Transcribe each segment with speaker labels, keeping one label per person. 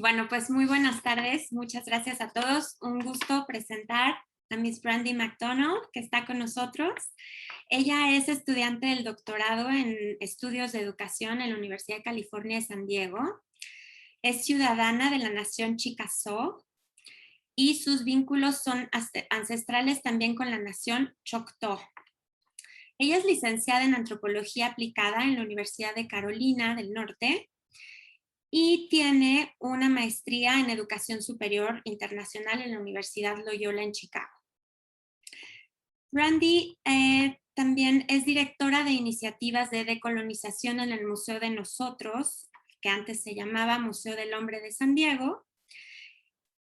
Speaker 1: Bueno, pues muy buenas tardes. Muchas gracias a todos. Un gusto presentar a Miss Brandie MacDonald, que está con nosotros. Ella es estudiante del doctorado en estudios de educación en la Universidad de California de San Diego. Es ciudadana de la nación Chickasaw y sus vínculos son ancestrales también con la nación Choctaw. Ella es licenciada en antropología aplicada en la Universidad de Carolina del Norte y tiene una maestría en educación superior internacional en la Universidad Loyola en Chicago. Brandie también es directora de iniciativas de decolonización en el Museo de Nosotros, que antes se llamaba Museo del Hombre de San Diego.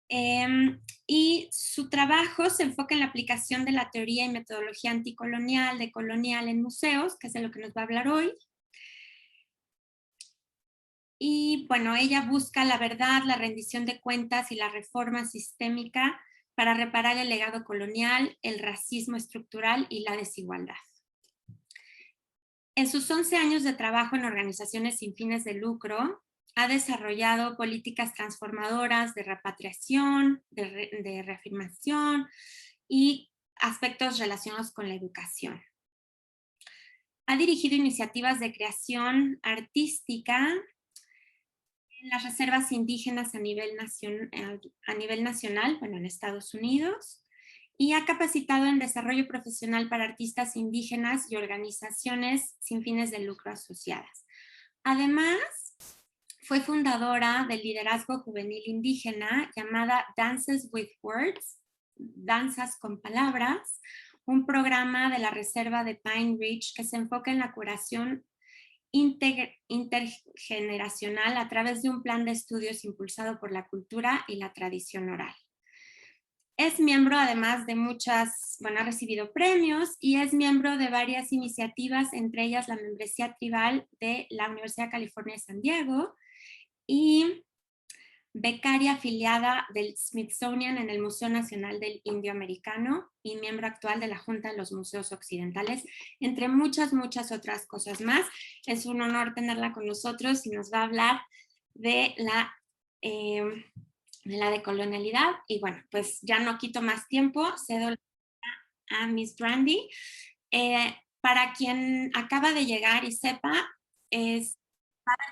Speaker 1: Y su trabajo se enfoca en la aplicación de la teoría y metodología anticolonial, decolonial en museos, que es de lo que nos va a hablar hoy. Y bueno, ella busca la verdad, la rendición de cuentas y la reforma sistémica para reparar el legado colonial, el racismo estructural y la desigualdad. En sus 11 años de trabajo en organizaciones sin fines de lucro, ha desarrollado políticas transformadoras de repatriación, de reafirmación y aspectos relacionados con la educación. Ha dirigido iniciativas de creación artística en las reservas indígenas a nivel nacional, bueno, en Estados Unidos, y ha capacitado en desarrollo profesional para artistas indígenas y organizaciones sin fines de lucro asociadas. Además, fue fundadora del liderazgo juvenil indígena llamada Dances with Words, Danzas con Palabras, un programa de la Reserva de Pine Ridge que se enfoca en la curación intergeneracional a través de un plan de estudios impulsado por la cultura y la tradición oral. Es miembro además de muchas, bueno, ha recibido premios y es miembro de varias iniciativas, entre ellas la membresía tribal de la Universidad de California de San Diego y becaria afiliada del Smithsonian en el Museo Nacional del Indio Americano y miembro actual de la Junta de los Museos Occidentales, entre muchas otras cosas más. Es un honor tenerla con nosotros y nos va a hablar de la decolonialidad. Y bueno, pues ya no quito más tiempo, cedo a Miss Brandie. Para quien acaba de llegar y sepa, es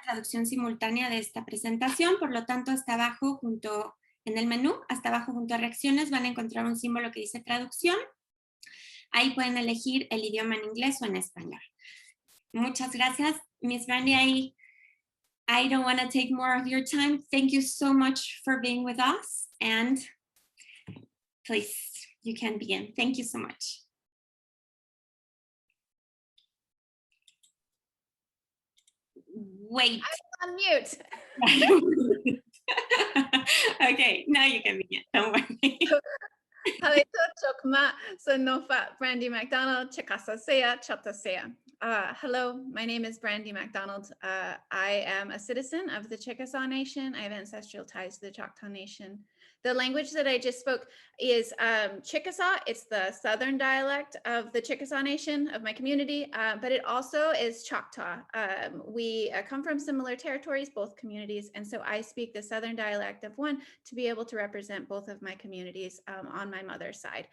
Speaker 1: traducción simultánea de esta presentación, por lo tanto hasta abajo en el menú, hasta abajo junto a reacciones van a encontrar un símbolo que dice traducción. Ahí pueden elegir el idioma en inglés o en español. Muchas gracias, Miss Brandie. I don't want to take more of your time. Thank you so much for being with us, and please, you can begin. Thank you so much. Wait.
Speaker 2: I'm on mute.
Speaker 1: Okay, now you can begin. Don't worry.
Speaker 2: Brandie MacDonald, Chickasaw, Chatasea. Hello, my name is Brandie MacDonald. I am a citizen of the Chickasaw Nation. I have ancestral ties to the Choctaw Nation. The language that I just spoke is Chickasaw. It's the southern dialect of the Chickasaw Nation, of my community, but it also is Choctaw. We come from similar territories, both communities, and so I speak the southern dialect of one to be able to represent both of my communities on my mother's side.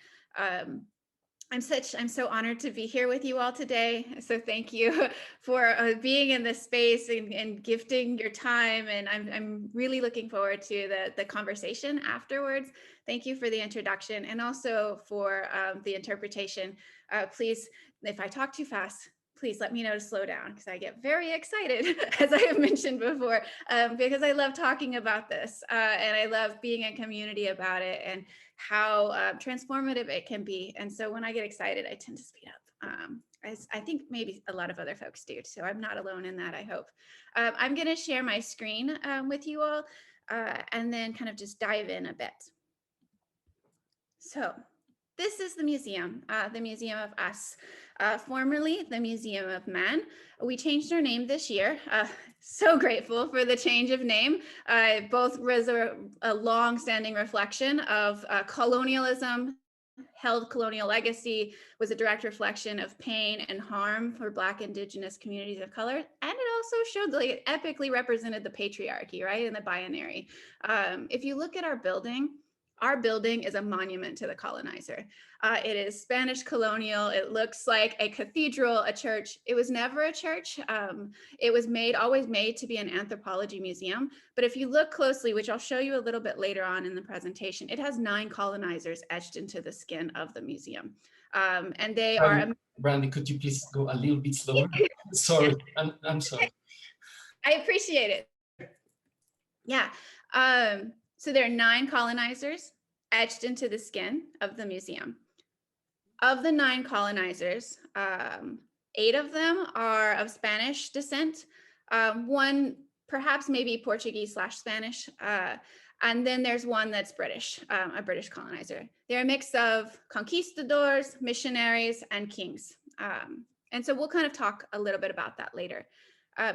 Speaker 2: I'm so honored to be here with you all today. So thank you for being in this space and gifting your time. And I'm really looking forward to the conversation afterwards. Thank you for the introduction and also for the interpretation. Please, if I talk too fast, please let me know to slow down because I get very excited, as I have mentioned before, because I love talking about this and I love being in community about it and how transformative it can be. And so when I get excited, I tend to speed up. I think maybe a lot of other folks do, so I'm not alone in that, I hope. I'm gonna share my screen with you all and then kind of just dive in a bit. So this is the Museum of Us, formerly the Museum of Man. We changed our name this year. So grateful for the change of name. Both was a long-standing reflection of colonialism, held colonial legacy, was a direct reflection of pain and harm for Black, Indigenous communities of color, and it also showed like epically represented the patriarchy, right? And the binary. If you look at our building is a monument to the colonizer. It is Spanish colonial. It looks like a cathedral, a church. It was never a church. It was always made to be an anthropology museum. But if you look closely, which I'll show you a little bit later on in the presentation, it has 9 colonizers etched into the skin of the museum. And they are...
Speaker 3: Brandie, could you please go a little bit slower? Sorry, I'm sorry.
Speaker 2: I appreciate it. Yeah. So there are 9 colonizers etched into the skin of the museum. Of the 9 colonizers, 8 of them are of Spanish descent. 1 perhaps maybe Portuguese/Spanish. And then there's 1 that's British, a British colonizer. They're a mix of conquistadors, missionaries, and kings. And so we'll kind of talk a little bit about that later.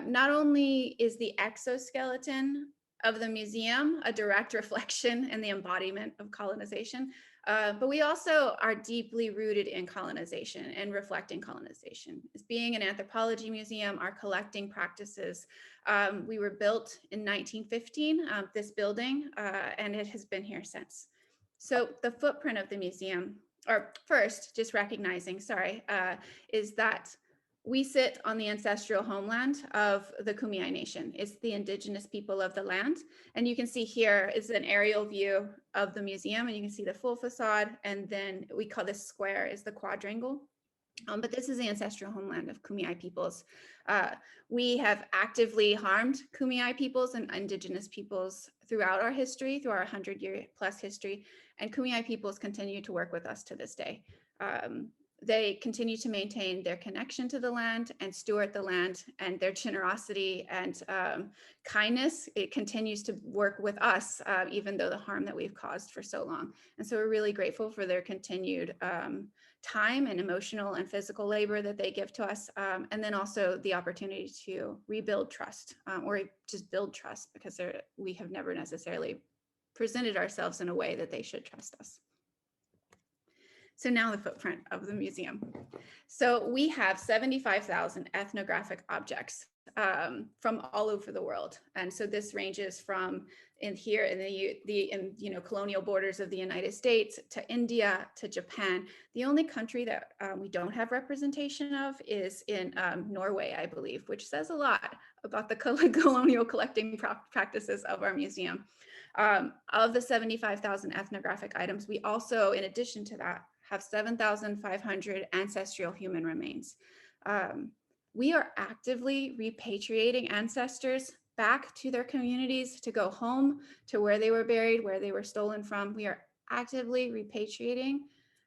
Speaker 2: Not only is the exoskeleton of the museum a direct reflection and the embodiment of colonization, but we also are deeply rooted in colonization and reflecting colonization. As being an anthropology museum, our collecting practices, we were built in 1915, this building, and it has been here since. So the footprint of the museum, or first, just recognizing, is that we sit on the ancestral homeland of the Kumeyaay Nation. It's the indigenous people of the land. And you can see here is an aerial view of the museum, and you can see the full facade. And then we call this square is the quadrangle. But this is the ancestral homeland of Kumeyaay peoples. We have actively harmed Kumeyaay peoples and indigenous peoples throughout our history, through our 100-year-plus history. And Kumeyaay peoples continue to work with us to this day. They continue to maintain their connection to the land and steward the land, and their generosity and kindness, it continues to work with us, even though the harm that we've caused for so long. And so we're really grateful for their continued time and emotional and physical labor that they give to us. And then also the opportunity to rebuild trust, or just build trust, because we have never necessarily presented ourselves in a way that they should trust us. So now the footprint of the museum. So we have 75,000 ethnographic objects from all over the world. And so this ranges from in the colonial borders of the United States to India to Japan. The only country that we don't have representation of is in Norway, I believe, which says a lot about the colonial collecting practices of our museum. Of the 75,000 ethnographic items, we also, in addition to that, have 7,500 ancestral human remains. We are actively repatriating ancestors back to their communities to go home to where they were buried, where they were stolen from. We are actively repatriating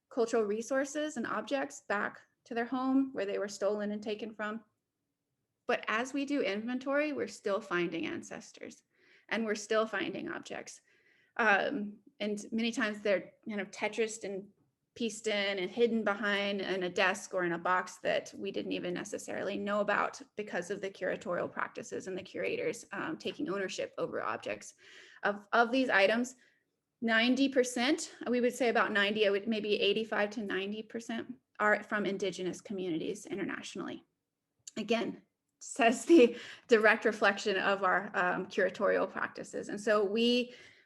Speaker 2: cultural resources and objects back to their home where they were stolen and taken from. But as we do inventory, we're still finding ancestors, and we're still finding objects. And many times they're Tetrised and pieced in and hidden behind in a desk or in a box that we didn't even necessarily know about because of the curatorial practices and the curators taking ownership over objects. Of these items, 90%, we would say about 90, maybe 85 to 90% are from indigenous communities internationally. Again, says the direct reflection of our curatorial practices. And so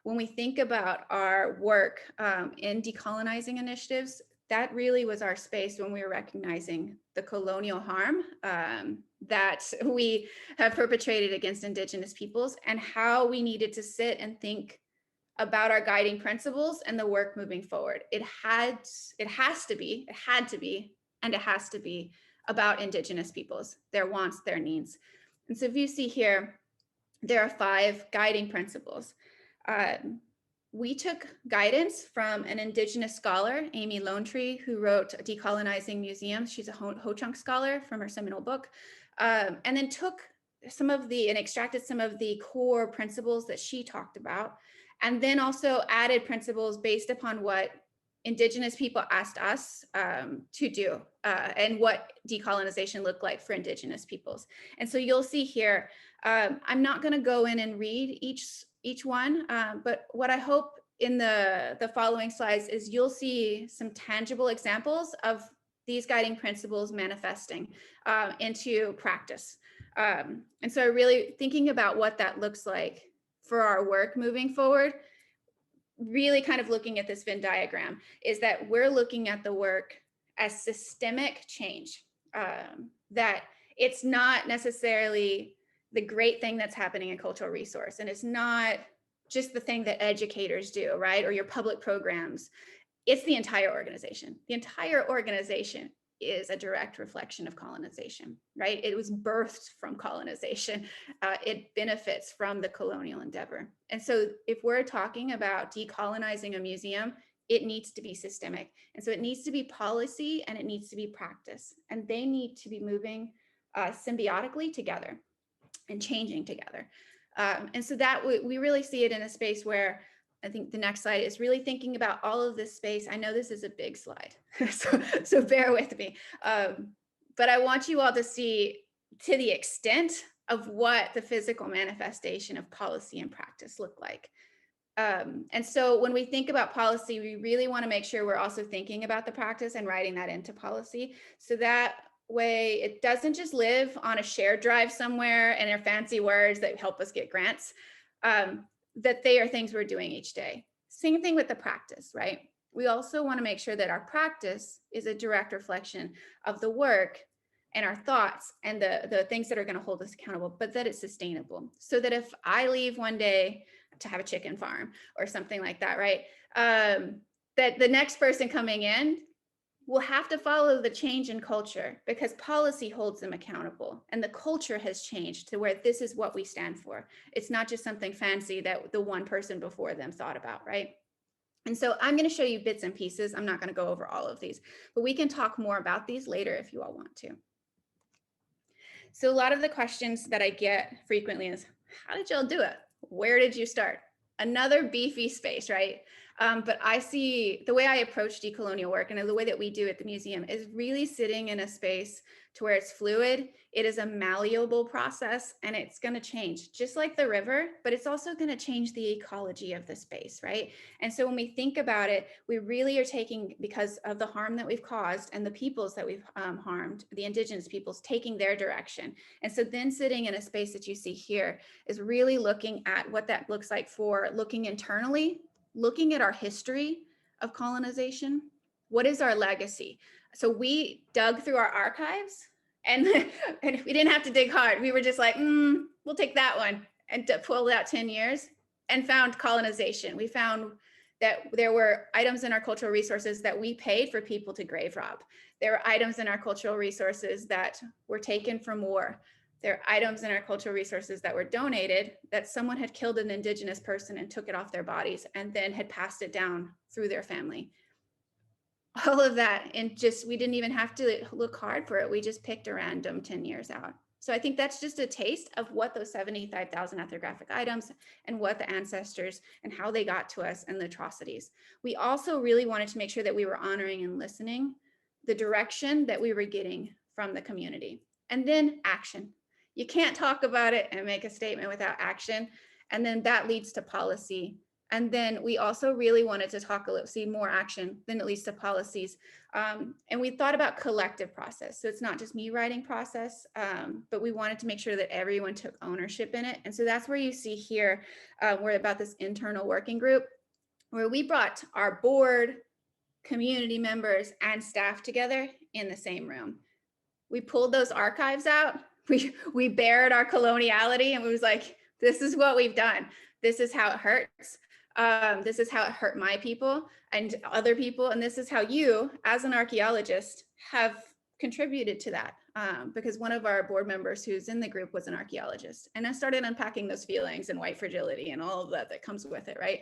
Speaker 2: when we think about our work in decolonizing initiatives, that really was our space when we were recognizing the colonial harm that we have perpetrated against indigenous peoples, and how we needed to sit and think about our guiding principles and the work moving forward. It had to be about indigenous peoples, their wants, their needs. And so if you see here, there are 5 guiding principles. We took guidance from an indigenous scholar, Amy Lonetree, who wrote Decolonizing Museums. She's a Ho-Chunk scholar from her seminal book, and then took and extracted some of the core principles that she talked about, and then also added principles based upon what indigenous people asked us to do, and what decolonization looked like for indigenous peoples. And so you'll see here, I'm not going to go in and read each one, but what I hope in the following slides is you'll see some tangible examples of these guiding principles manifesting into practice. And so really thinking about what that looks like for our work moving forward, really kind of looking at this Venn diagram, is that we're looking at the work as systemic change, that it's not necessarily the great thing that's happening in cultural resource, and it's not just the thing that educators do, right? Or your public programs. It's the entire organization. The entire organization is a direct reflection of colonization, right? It was birthed from colonization. It benefits from the colonial endeavor. And so if we're talking about decolonizing a museum, it needs to be systemic. And so it needs to be policy and it needs to be practice. And they need to be moving symbiotically together and changing together. And so that we really see it in a space where I think the next slide is really thinking about all of this space. I know this is a big slide, so bear with me. But I want you all to see to the extent of what the physical manifestation of policy and practice look like. And so when we think about policy, we really want to make sure we're also thinking about the practice and writing that into policy. So that way it doesn't just live on a shared drive somewhere and are fancy words that help us get grants. That they are things we're doing each day. Same thing with the practice, right? We also want to make sure that our practice is a direct reflection of the work and our thoughts and the things that are going to hold us accountable, but that it's sustainable. So that if I leave one day to have a chicken farm or something like that, right? That the next person coming in will have to follow the change in culture because policy holds them accountable and the culture has changed to where this is what we stand for. It's not just something fancy that the one person before them thought about, right? And so I'm going to show you bits and pieces. I'm not going to go over all of these, but we can talk more about these later if you all want to. So a lot of the questions that I get frequently is, how did y'all do it? Where did you start? Another beefy space, right? But I see the way I approach decolonial work and the way that we do at the museum is really sitting in a space to where it's fluid. It is a malleable process and it's going to change just like the river, but it's also going to change the ecology of the space, right? And so when we think about it, we really are taking, because of the harm that we've caused and the peoples that we've harmed, the indigenous peoples taking their direction. And so then sitting in a space that you see here is really looking at what that looks like for looking internally, looking at our history of colonization. What is our legacy? So we dug through our archives and we didn't have to dig hard. We were just like, we'll take that one, and pulled out 10 years and found colonization. We found that there were items in our cultural resources that we paid for people to grave rob. There were items in our cultural resources that were taken from war. There are items in our cultural resources that were donated that someone had killed an indigenous person and took it off their bodies and then had passed it down through their family. All of that, and just, we didn't even have to look hard for it. We just picked a random 10 years out. So I think that's just a taste of what those 75,000 ethnographic items and what the ancestors and how they got to us and the atrocities. We also really wanted to make sure that we were honoring and listening the direction that we were getting from the community. And then action. You can't talk about it and make a statement without action. And then that leads to policy. And then we also really wanted to talk see more action, then it leads to policies. And we thought about collective process. So it's not just me writing process, but we wanted to make sure that everyone took ownership in it. And so that's where you see here, we're about this internal working group where we brought our board, community members, and staff together in the same room. We pulled those archives out. We bared our coloniality and we was like, this is what we've done. This is how it hurts. This is how it hurt my people and other people. And this is how you, as an archaeologist, have contributed to that. Because one of our board members who's in the group was an archaeologist. And I started unpacking those feelings and white fragility and all of that comes with it, right?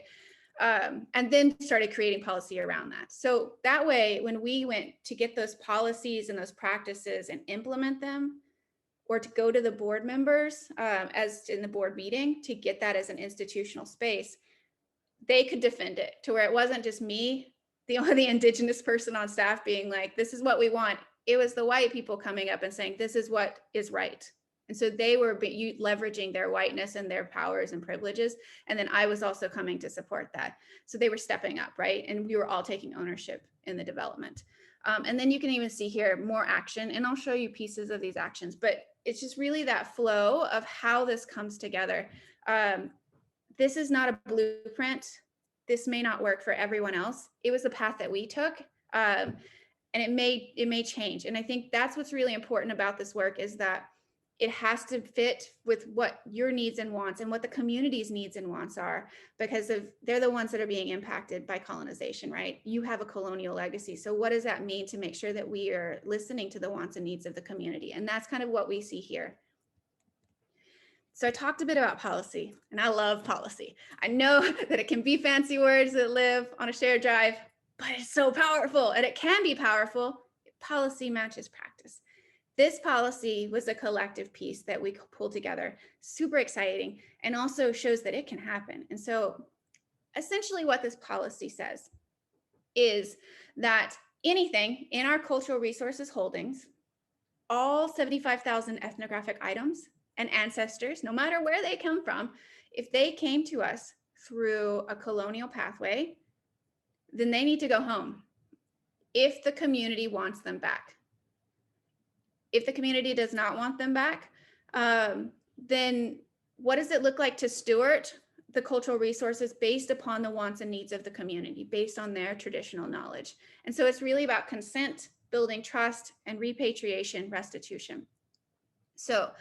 Speaker 2: And then started creating policy around that. So that way, when we went to get those policies and those practices and implement them, or to go to the board members as in the board meeting to get that as an institutional space, they could defend it to where it wasn't just me, the only indigenous person on staff being like, this is what we want. It was the white people coming up and saying, this is what is right. And so they were leveraging their whiteness and their powers and privileges. And then I was also coming to support that. So they were stepping up, right? And we were all taking ownership in the development. And then you can even see here more action, and I'll show you pieces of these actions, but it's just really that flow of how this comes together. This is not a blueprint. This may not work for everyone else. It was the path that we took, and it may change. And I think that's what's really important about this work, is that it has to fit with what your needs and wants and what the community's needs and wants are, because they're the ones that are being impacted by colonization, right? You have a colonial legacy. So what does that mean to make sure that we are listening to the wants and needs of the community? And that's kind of what we see here. So I talked a bit about policy, and I love policy. I know that it can be fancy words that live on a shared drive, but it's so powerful, and it can be powerful. Policy matches practice. This policy was a collective piece that we pulled together, super exciting, and also shows that it can happen. And so essentially what this policy says is that anything in our cultural resources holdings, all 75,000 ethnographic items and ancestors, no matter where they come from, if they came to us through a colonial pathway, then they need to go home if the community wants them back. If the community does not want them back, then what does it look like to steward the cultural resources based upon the wants and needs of the community, based on their traditional knowledge? And so it's really about consent, building trust, and repatriation, restitution. So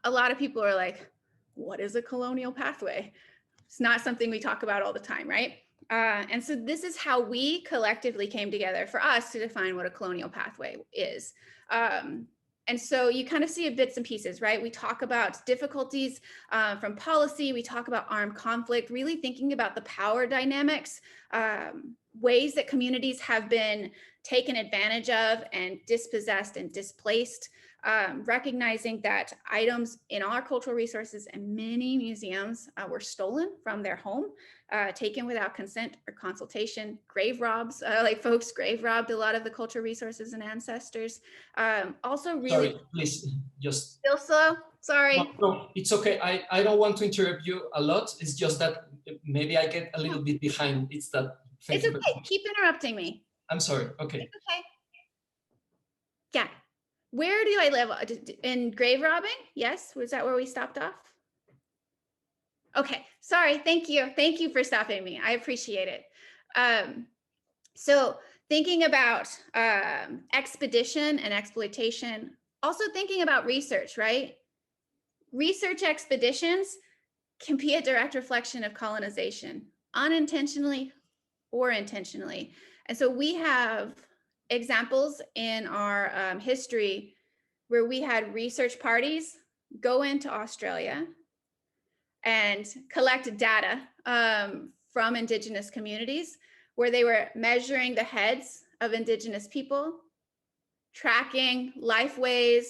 Speaker 2: a lot of people are like, what is a colonial pathway? It's not something we talk about all the time, right? And so this is how we collectively came together for us to define what a colonial pathway is. And so you kind of see it bits and pieces, right? We talk about difficulties from policy. We talk about armed conflict, really thinking about the power dynamics, ways that communities have been taken advantage of and dispossessed and displaced, recognizing that items in our cultural resources and many museums were stolen from their home, taken without consent or consultation, grave robs, like folks grave robbed a lot of the cultural resources and ancestors. Also really-
Speaker 3: Sorry, please, just-
Speaker 2: Still slow, sorry.
Speaker 3: No, it's okay. I don't want to interrupt you a lot. It's just that maybe I get a little bit behind. It's that.
Speaker 2: It's okay, keep interrupting me.
Speaker 3: I'm sorry, okay.
Speaker 2: It's okay. Yeah. Where do I live? In grave robbing? Yes, was that where we stopped off? Okay, sorry, thank you. Thank you for stopping me. I appreciate it. So thinking about expedition and exploitation, also thinking about research, right? Research expeditions can be a direct reflection of colonization, unintentionally or intentionally. And so we have examples in our history where we had research parties go into Australia and collect data from Indigenous communities, where they were measuring the heads of Indigenous people, tracking lifeways,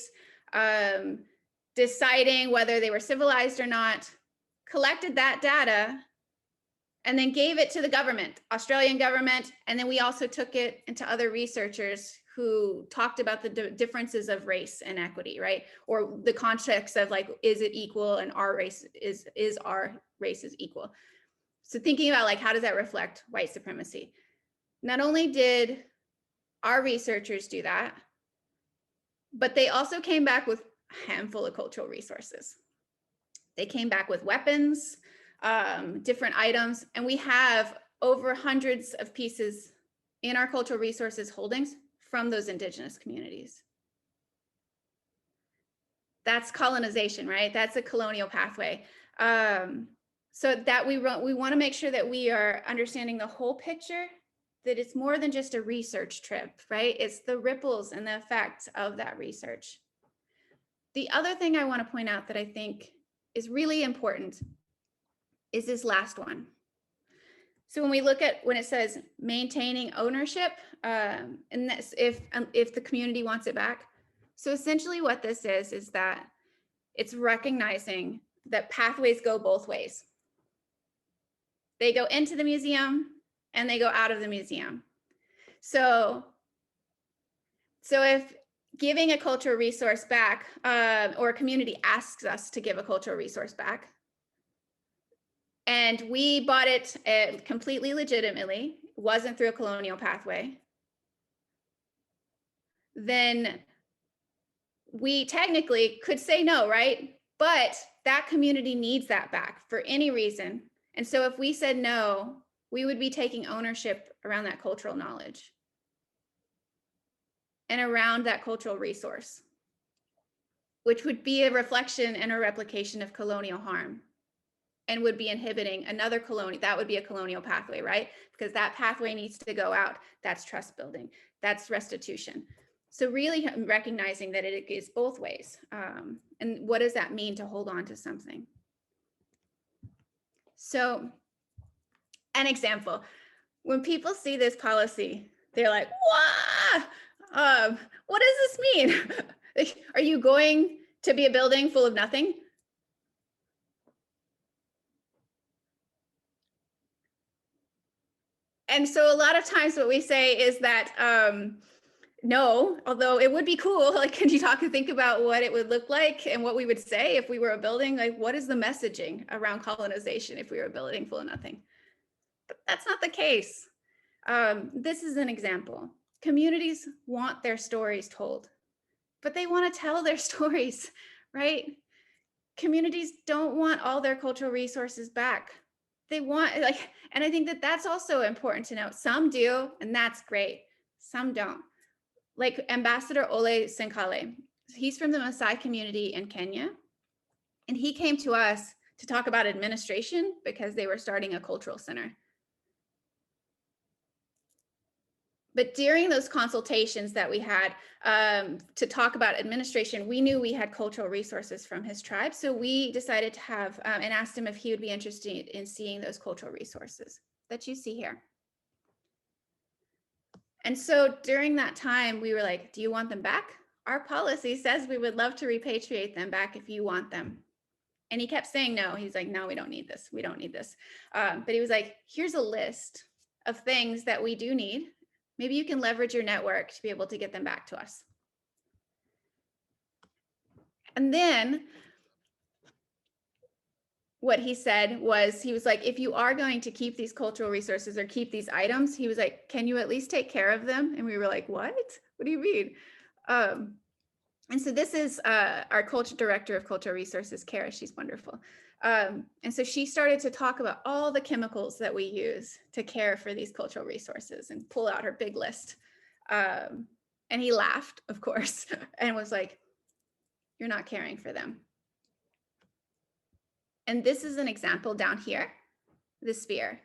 Speaker 2: deciding whether they were civilized or not, collected that data, and then gave it to the government, Australian government. And then we also took it into other researchers who talked about the differences of race and equity, right? Or the context of like, is it equal, and our race is our race is equal. So thinking about like, how does that reflect white supremacy? Not only did our researchers do that, but they also came back with a handful of cultural resources. They came back with weapons, different items, and we have over hundreds of pieces in our cultural resources holdings from those Indigenous communities. That's colonization, right? That's a colonial pathway. So that we want to make sure that we are understanding the whole picture, that it's more than just a research trip, right? It's the ripples and the effects of that research. The other thing I want to point out that I think is really important is this last one. So when we look at when it says maintaining ownership, and this, if the community wants it back. So essentially what this is that it's recognizing that pathways go both ways. They go into the museum and they go out of the museum. So if giving a cultural resource back, or a community asks us to give a cultural resource back, and we bought it completely legitimately, wasn't through a colonial pathway, then we technically could say no, right? But that community needs that back for any reason. And so if we said no, we would be taking ownership around that cultural knowledge and around that cultural resource, which would be a reflection and a replication of colonial harm, and would be inhibiting another colonial, that would be a colonial pathway, right? Because that pathway needs to go out. That's trust building, that's restitution. So really recognizing that it is both ways. And what does that mean to hold on to something? So an example, when people see this policy, they're like, "Wow, what does this mean? Are you going to be a building full of nothing?" And so a lot of times what we say is that no, although it would be cool, like, can you think about what it would look like and what we would say if we were a building? Like, what is the messaging around colonization if we were a building full of nothing? But that's not the case. This is an example. Communities want their stories told, but they want to tell their stories, right? Communities don't want all their cultural resources back. They want, like, and I think that that's also important to note. Some do, and that's great. Some don't. Like Ambassador Ole Senkale, he's from the Maasai community in Kenya, and he came to us to talk about administration because they were starting a cultural center. But during those consultations that we had to talk about administration, we knew we had cultural resources from his tribe. So we decided to have and asked him if he would be interested in seeing those cultural resources that you see here. And so during that time, we were like, do you want them back? Our policy says we would love to repatriate them back if you want them. And he kept saying no. He's like, no, we don't need this. We don't need this. But he was like, here's a list of things that we do need. Maybe you can leverage your network to be able to get them back to us. And then what he said was, he was like, if you are going to keep these cultural resources or keep these items, he was like, can you at least take care of them? And we were like, what? What do you mean? And so this is our culture director of cultural resources, Kara. She's wonderful. And so she started to talk about all the chemicals that we use to care for these cultural resources and pull out her big list. And he laughed, of course, and was like, you're not caring for them. And this is an example down here, the sphere.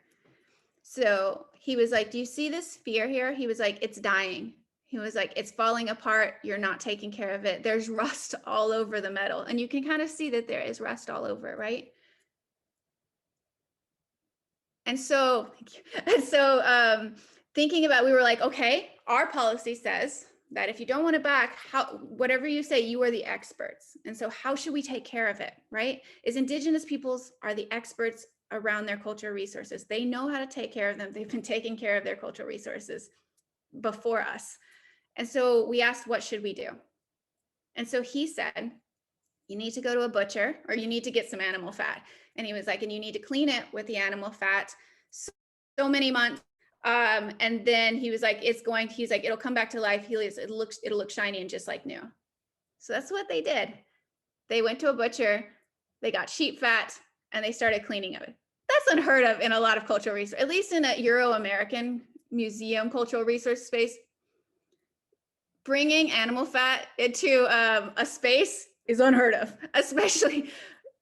Speaker 2: So he was like, do you see this sphere here? He was like, it's dying. He was like, it's falling apart. You're not taking care of it. There's rust all over the metal. And you can kind of see that there is rust all over it, right? And so thinking about, we were like, okay, our policy says that if you don't want it back, whatever you say, you are the experts. And so how should we take care of it, right? Is Indigenous peoples are the experts around their cultural resources. They know how to take care of them. They've been taking care of their cultural resources before us. And so we asked, what should we do? And so he said, you need to go to a butcher or you need to get some animal fat. And he was like, and you need to clean it with the animal fat so many months. And then he was like, he's like, it'll come back to life. It'll look shiny and just like new. So that's what they did. They went to a butcher, they got sheep fat, and they started cleaning it. That's unheard of in a lot of cultural resource, at least in a Euro-American museum cultural resource space. Bringing animal fat into a space is unheard of, especially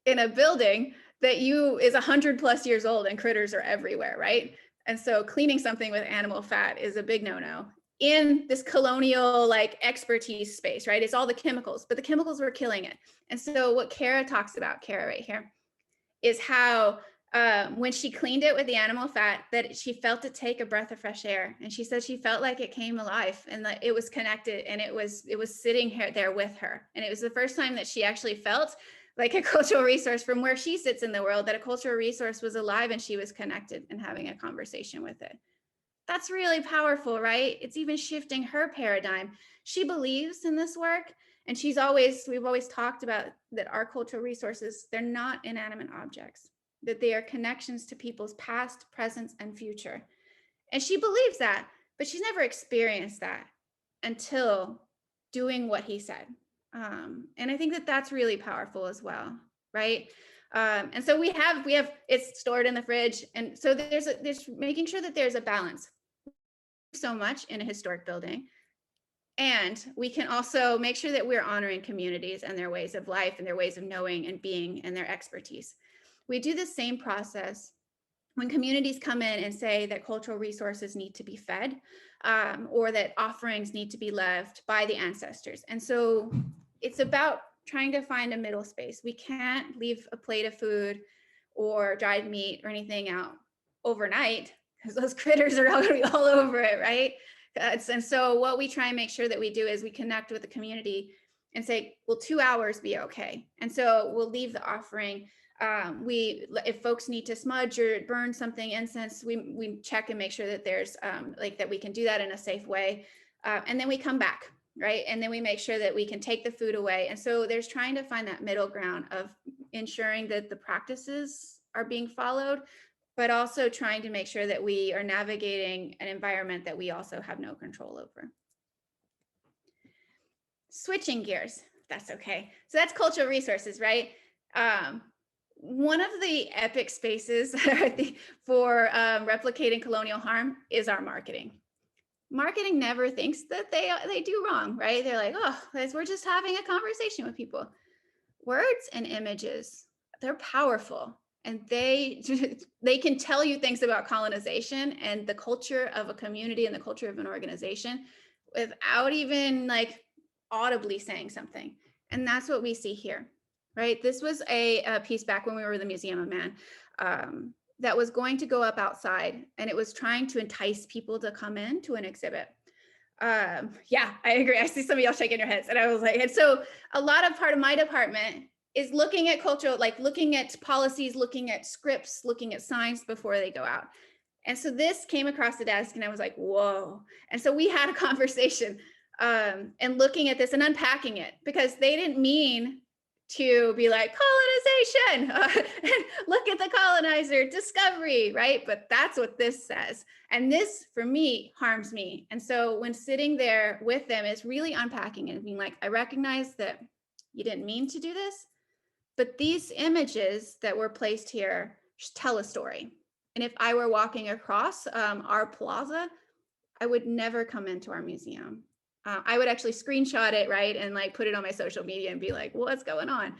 Speaker 2: in a building that is 100+ years old and critters are everywhere, right? And so cleaning something with animal fat is a big no-no in this colonial like expertise space, right? It's all the chemicals, but the chemicals were killing it. And so what Kara talks about, Kara right here, is how when she cleaned it with the animal fat, that she felt it take a breath of fresh air. And she said she felt like it came alive and that it was connected and it was sitting there with her. And it was the first time that she actually felt like a cultural resource from where she sits in the world, that a cultural resource was alive and she was connected and having a conversation with it. That's really powerful, right? It's even shifting her paradigm. She believes in this work, and we've always talked about that our cultural resources, they're not inanimate objects, that they are connections to people's past, present, and future. And she believes that, but she's never experienced that until doing what he said. And I think that that's really powerful as well, right? And so we have it's stored in the fridge, and so there's making sure that there's a balance. So much in a historic building, and we can also make sure that we're honoring communities and their ways of life and their ways of knowing and being and their expertise. We do the same process when communities come in and say that cultural resources need to be fed, or that offerings need to be left by the ancestors. And so it's about trying to find a middle space. We can't leave a plate of food or dried meat or anything out overnight, because those critters are all going to be all over it, right? And so what we try and make sure that we do is we connect with the community and say, will 2 hours be okay? And so we'll leave the offering. If folks need to smudge or burn something, incense, we check and make sure that there's that we can do that in a safe way. And then we come back, right? And then we make sure that we can take the food away. And so there's trying to find that middle ground of ensuring that the practices are being followed, but also trying to make sure that we are navigating an environment that we also have no control over. Switching gears, that's okay. So that's cultural resources, right? One of the epic spaces for replicating colonial harm is our marketing. Marketing never thinks that they do wrong, right? They're like, oh, we're just having a conversation with people. Words and images, they're powerful, and they can tell you things about colonization and the culture of a community and the culture of an organization without even like audibly saying something. And that's what we see here, right? This was a piece back when we were the Museum of Man that was going to go up outside, and it was trying to entice people to come in to an exhibit. Yeah, I agree. I see some of y'all shaking your heads, and I was like, and so a lot of part of my department is looking at cultural, like looking at policies, looking at scripts, looking at signs before they go out. And so this came across the desk, and I was like, whoa. And so we had a conversation and looking at this and unpacking it, because they didn't mean to be like colonization, look at the colonizer, discovery, right? But that's what this says. And this, for me, harms me. And so when sitting there with them, is really unpacking and being like, I recognize that you didn't mean to do this, but these images that were placed here tell a story. And if I were walking across our plaza, I would never come into our museum. I would actually screenshot it, right? And like put it on my social media and be like, what's going on?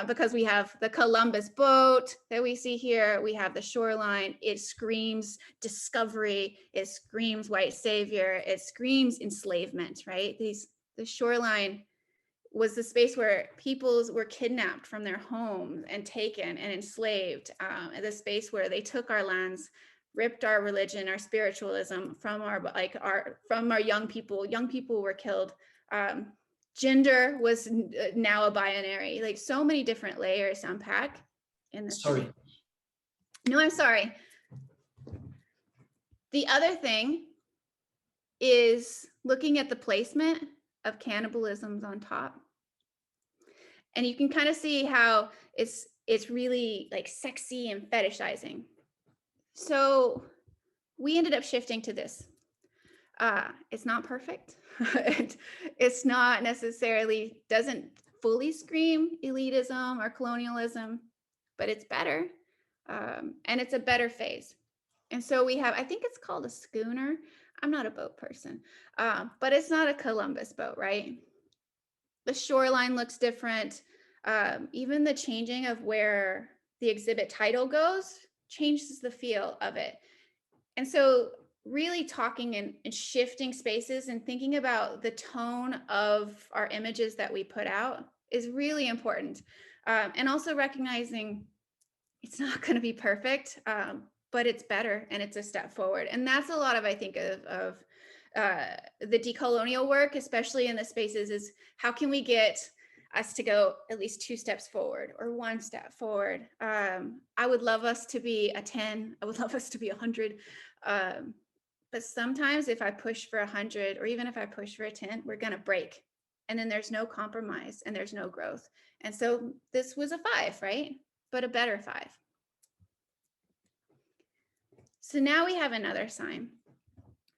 Speaker 2: Because we have the Columbus boat that we see here. We have the shoreline. It screams discovery. It screams white savior. It screams enslavement, right? The shoreline was the space where peoples were kidnapped from their homes and taken and enslaved. The space where they took our lands, ripped our religion, our spiritualism from our young people. Young people were killed. Gender was now a binary. Like so many different layers to unpack in this.
Speaker 3: Sorry.
Speaker 2: No, I'm sorry. The other thing is looking at the placement of cannibalisms on top. And you can kind of see how it's really like sexy and fetishizing. So we ended up shifting to this. It's not perfect. It's not necessarily, doesn't fully scream elitism or colonialism, but it's better. And it's a better phase. And so we have, I think it's called a schooner. I'm not a boat person, but it's not a Columbus boat, right? The shoreline looks different. Even the changing of where the exhibit title goes changes the feel of it. And so really talking and shifting spaces and thinking about the tone of our images that we put out is really important. And also recognizing it's not going to be perfect, but it's better and it's a step forward. And that's a lot of, I think, of the decolonial work, especially in the spaces, is how can we get us to go at least 2 steps forward or 1 step forward. I would love us to be a 10. I would love us to be 100. But sometimes if I push for 100, or even if I push for a 10, we're going to break. And then there's no compromise and there's no growth. And so this was a 5, right? But a better 5. So now we have another sign.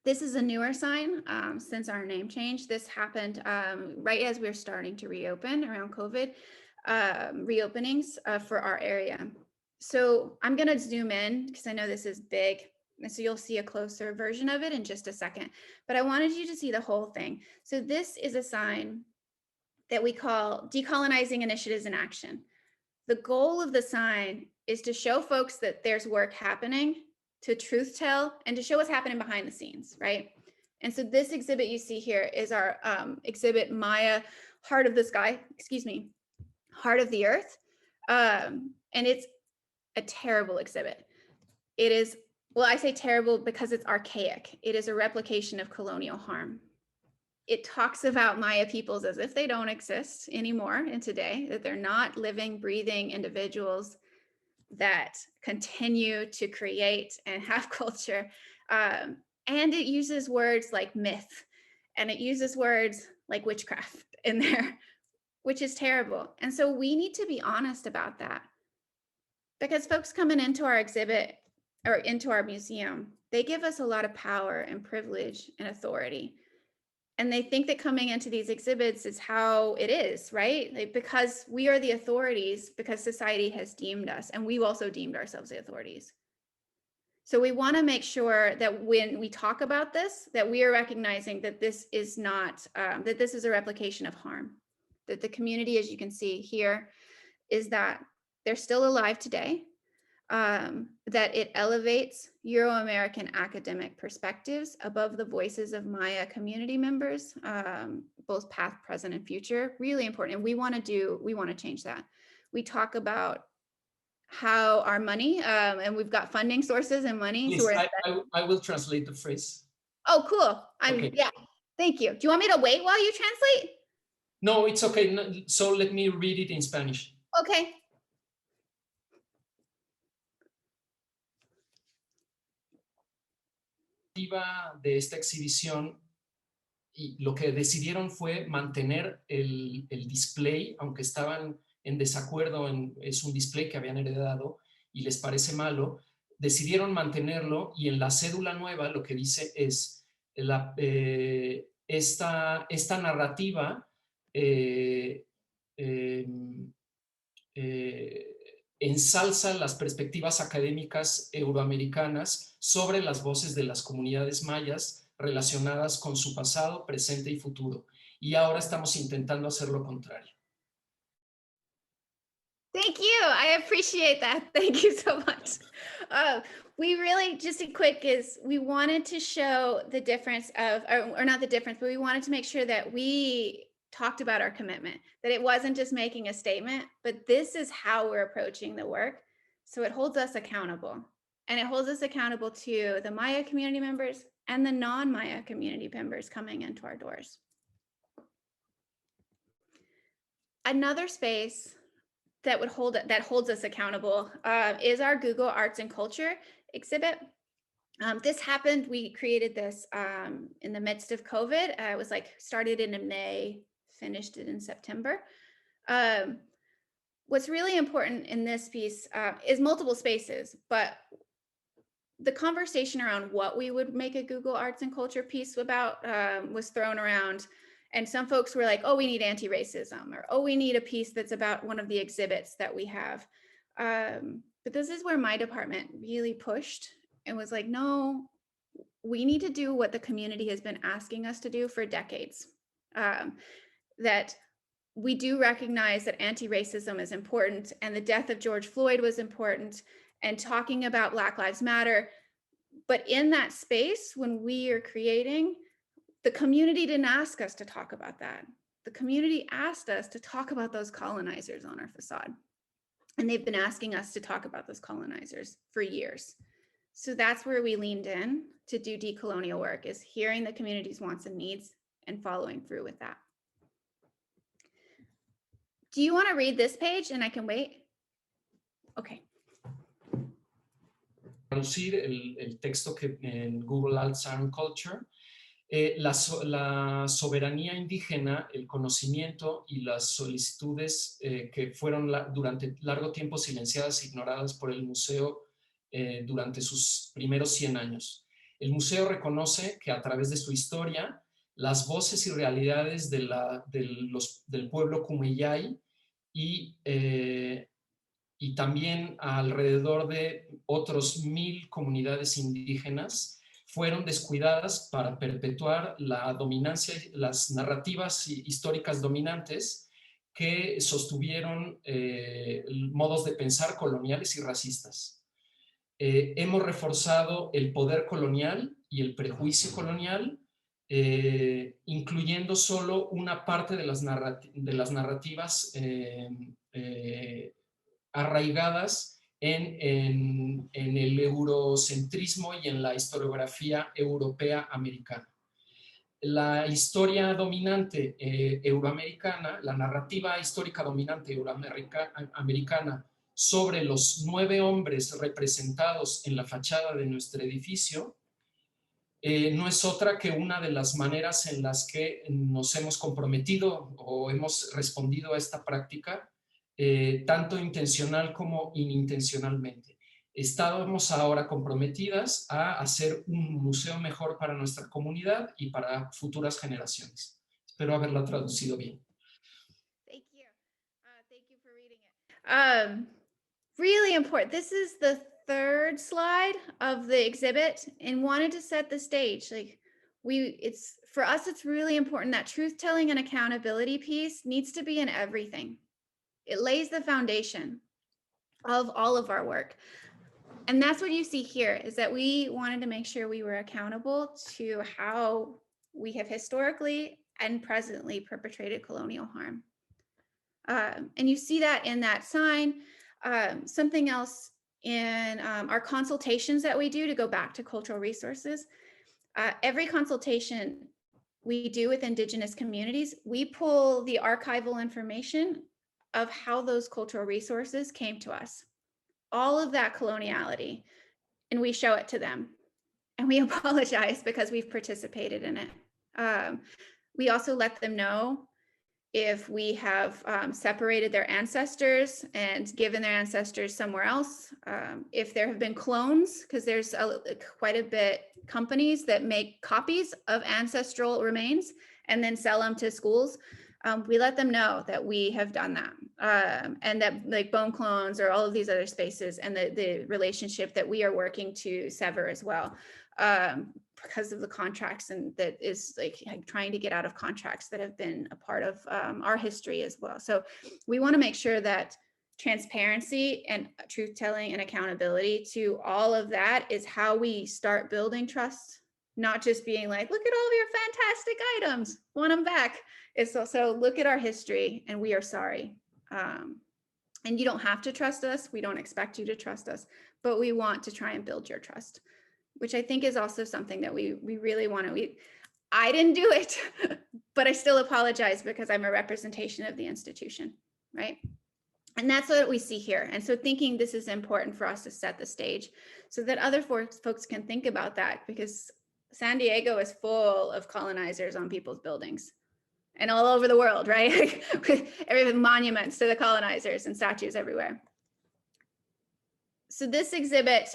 Speaker 2: This is a newer sign since our name change. This happened right as we were starting to reopen around COVID, reopenings for our area. So I'm going to zoom in because I know this is big. And so you'll see a closer version of it in just a second. But I wanted you to see the whole thing. So this is a sign that we call Decolonizing Initiatives in Action. The goal of the sign is to show folks that there's work happening, to truth tell, and to show what's happening behind the scenes, right? And so this exhibit you see here is our exhibit Maya, Heart of the Sky, excuse me, Heart of the Earth. And it's a terrible exhibit. It is, well, I say terrible because it's archaic. It is a replication of colonial harm. It talks about Maya peoples as if they don't exist anymore in today, that they're not living, breathing individuals that continue to create and have culture. And it uses words like myth, and it uses words like witchcraft in there, which is terrible. And so we need to be honest about that, because folks coming into our exhibit or into our museum, they give us a lot of power and privilege and authority. And they think that coming into these exhibits is how it is, right? Like, because we are the authorities, because society has deemed us, and we've also deemed ourselves the authorities. So we want to make sure that when we talk about this, that we are recognizing that this is not, that this is a replication of harm. That the community, as you can see here, is that they're still alive today, that it elevates Euro-American academic perspectives above the voices of Maya community members, both past, present, and future. Really important. And we want to change that. We talk about how our money, and we've got funding sources and money.
Speaker 3: Please,
Speaker 2: So
Speaker 3: I will translate the phrase.
Speaker 2: Oh, cool.
Speaker 3: Okay.
Speaker 2: Yeah, thank you. Do you want me to wait while you translate?
Speaker 3: No, it's okay. No, so let me read it in Spanish.
Speaker 2: Okay.
Speaker 3: De esta exhibición, y lo que decidieron fue mantener el display, aunque estaban en desacuerdo, es un display que habían heredado y les parece malo, decidieron mantenerlo, y en la cédula nueva lo que dice es esta narrativa ensalza las perspectivas académicas euroamericanas sobre las voces de las comunidades mayas relacionadas con su pasado, presente y futuro. Y ahora estamos intentando hacer lo contrario.
Speaker 2: Thank you. I appreciate that. Thank you so much. We really, just a quick, is we wanted to show the difference of, or not the difference, but we wanted to make sure that we talked about our commitment, that it wasn't just making a statement, but this is how we're approaching the work. So it holds us accountable, and it holds us accountable to the Maya community members and the non-Maya community members coming into our doors. Another space that holds us accountable is our Google Arts and Culture exhibit. This happened, we created this in the midst of COVID. It was like started in May, finished it in September. What's really important in this piece is multiple spaces, but the conversation around what we would make a Google Arts and Culture piece about was thrown around. And some folks were like, oh, we need anti-racism, or, oh, we need a piece that's about one of the exhibits that we have. But this is where my department really pushed and was like, no, we need to do what the community has been asking us to do for decades. That we do recognize that anti-racism is important, and the death of George Floyd was important, and talking about Black Lives Matter. But in that space, when we are creating, the community didn't ask us to talk about that. The community asked us to talk about those colonizers on our facade. And they've been asking us to talk about those colonizers for years. So that's where we leaned in to do decolonial work, is hearing the community's wants and needs and following through with that. Do you want to read this page and I can wait? Okay.
Speaker 3: Traducir el texto que en Google Arts and Culture. La soberanía indígena, el conocimiento y las solicitudes que fueron durante largo tiempo silenciadas e ignoradas por el museo durante sus primeros 100 años. El museo reconoce que a través de su historia, las voces y realidades del pueblo Kumeyaay y también alrededor de otros 1000 comunidades indígenas fueron descuidadas para perpetuar la dominancia, las narrativas históricas dominantes que sostuvieron modos de pensar coloniales y racistas. Hemos reforzado el poder colonial y el prejuicio colonial, incluyendo solo una parte de las narrativas arraigadas en el eurocentrismo y en la historiografía europea americana. La historia dominante euroamericana, la narrativa histórica dominante euroamericana sobre los 9 hombres representados en la fachada de nuestro edificio, no es otra que una de las maneras en las que nos hemos comprometido o hemos respondido a esta práctica, tanto intencional como inintencionalmente. Estamos ahora comprometidas a hacer un museo mejor para nuestra comunidad y para futuras generaciones. Espero haberla traducido bien.
Speaker 2: Thank you. Thank you for reading it. Really important. This is the 3rd slide of the exhibit, and wanted to set the stage. Like for us, it's really important that truth-telling and accountability piece needs to be in everything. It lays the foundation of all of our work. And that's what you see here, is that we wanted to make sure we were accountable to how we have historically and presently perpetrated colonial harm. And you see that in that sign. Something else in our consultations that we do, to go back to cultural resources. Every consultation we do with Indigenous communities, we pull the archival information of how those cultural resources came to us. All of that coloniality, and we show it to them. And we apologize because we've participated in it. We also let them know if we have separated their ancestors and given their ancestors somewhere else, if there have been clones, because there's quite a bit companies that make copies of ancestral remains and then sell them to schools. We let them know that we have done that, and that like bone clones or all of these other spaces, and the relationship that we are working to sever as well, because of the contracts, and that is like trying to get out of contracts that have been a part of our history as well. So we want to make sure that transparency and truth-telling and accountability to all of that is how we start building trust, not just being like, look at all of your fantastic items, want them back. It's also look at our history and we are sorry. And you don't have to trust us. We don't expect you to trust us, but we want to try and build your trust, which I think is also something that we really want to. I didn't do it, but I still apologize because I'm a representation of the institution, right? And that's what we see here. And so thinking this is important for us to set the stage so that other folks can think about that, because San Diego is full of colonizers on people's buildings and all over the world, right? Everything, monuments to the colonizers and statues everywhere. So this exhibit,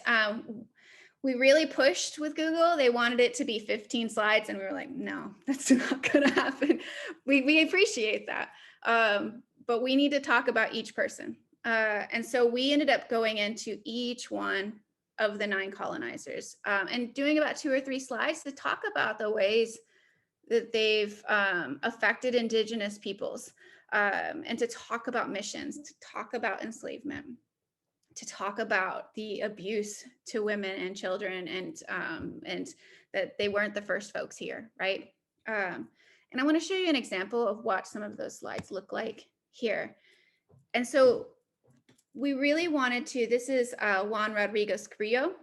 Speaker 2: we really pushed with Google. They wanted it to be 15 slides and we were like, no, that's not gonna happen. We appreciate that. But we need to talk about each person. And so we ended up going into each one of the 9 colonizers and doing about 2 or 3 slides to talk about the ways that they've affected Indigenous peoples, and to talk about missions, to talk about enslavement, to talk about the abuse to women and children, and that they weren't the first folks here, right? And I want to show you an example of what some of those slides look like here. And so we really wanted to, this is Juan Rodriguez Carrillo,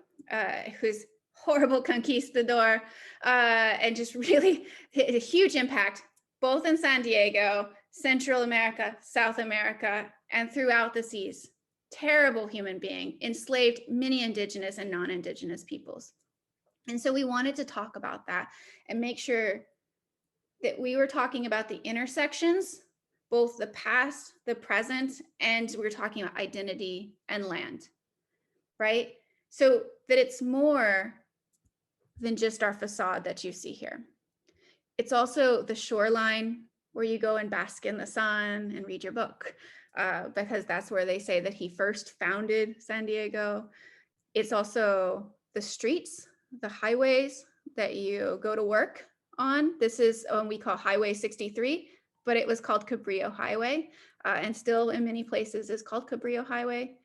Speaker 2: who's horrible conquistador, and just really had a huge impact, both in San Diego, Central America, South America, and throughout the seas. Terrible human being, enslaved many Indigenous and non-Indigenous peoples. And so we wanted to talk about that and make sure that we were talking about the intersections, both the past, the present, and we're talking about identity and land, right? So that it's more than just our facade that you see here. It's also the shoreline where you go and bask in the sun and read your book, because that's where they say that he first founded San Diego. It's also the streets, the highways that you go to work on. This is what we call Highway 63, but it was called Cabrillo Highway, and still in many places is called Cabrillo Highway.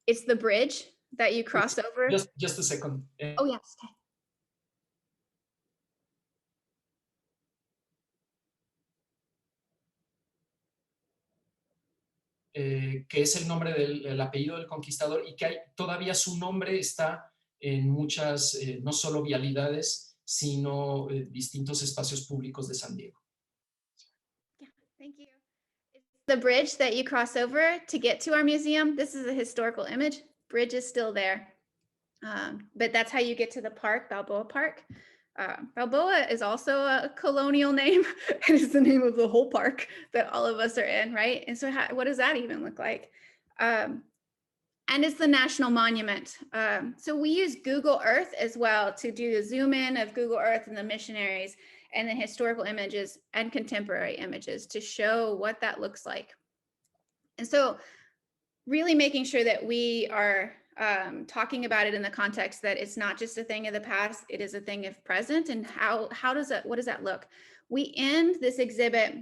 Speaker 2: It's the bridge that you cross over.
Speaker 3: Just a second.
Speaker 2: Oh, yes. Okay.
Speaker 3: Que es el nombre del apellido del conquistador y que todavía su nombre está en muchas, no solo vialidades, sino distintos espacios públicos de San Diego.
Speaker 2: Yeah, thank you. It's the bridge that you cross over to get to our museum. This is a historical image. Bridge is still there. But that's how you get to the park, Balboa Park. Balboa is also a colonial name. It is the name of the whole park that all of us are in, right? And so what does that even look like? And it's the national monument. So we use Google Earth as well to do the zoom in of Google Earth and the missionaries and the historical images and contemporary images to show what that looks like. And so really making sure that we are talking about it in the context that it's not just a thing of the past, it is a thing of present. And what does that look? We end this exhibit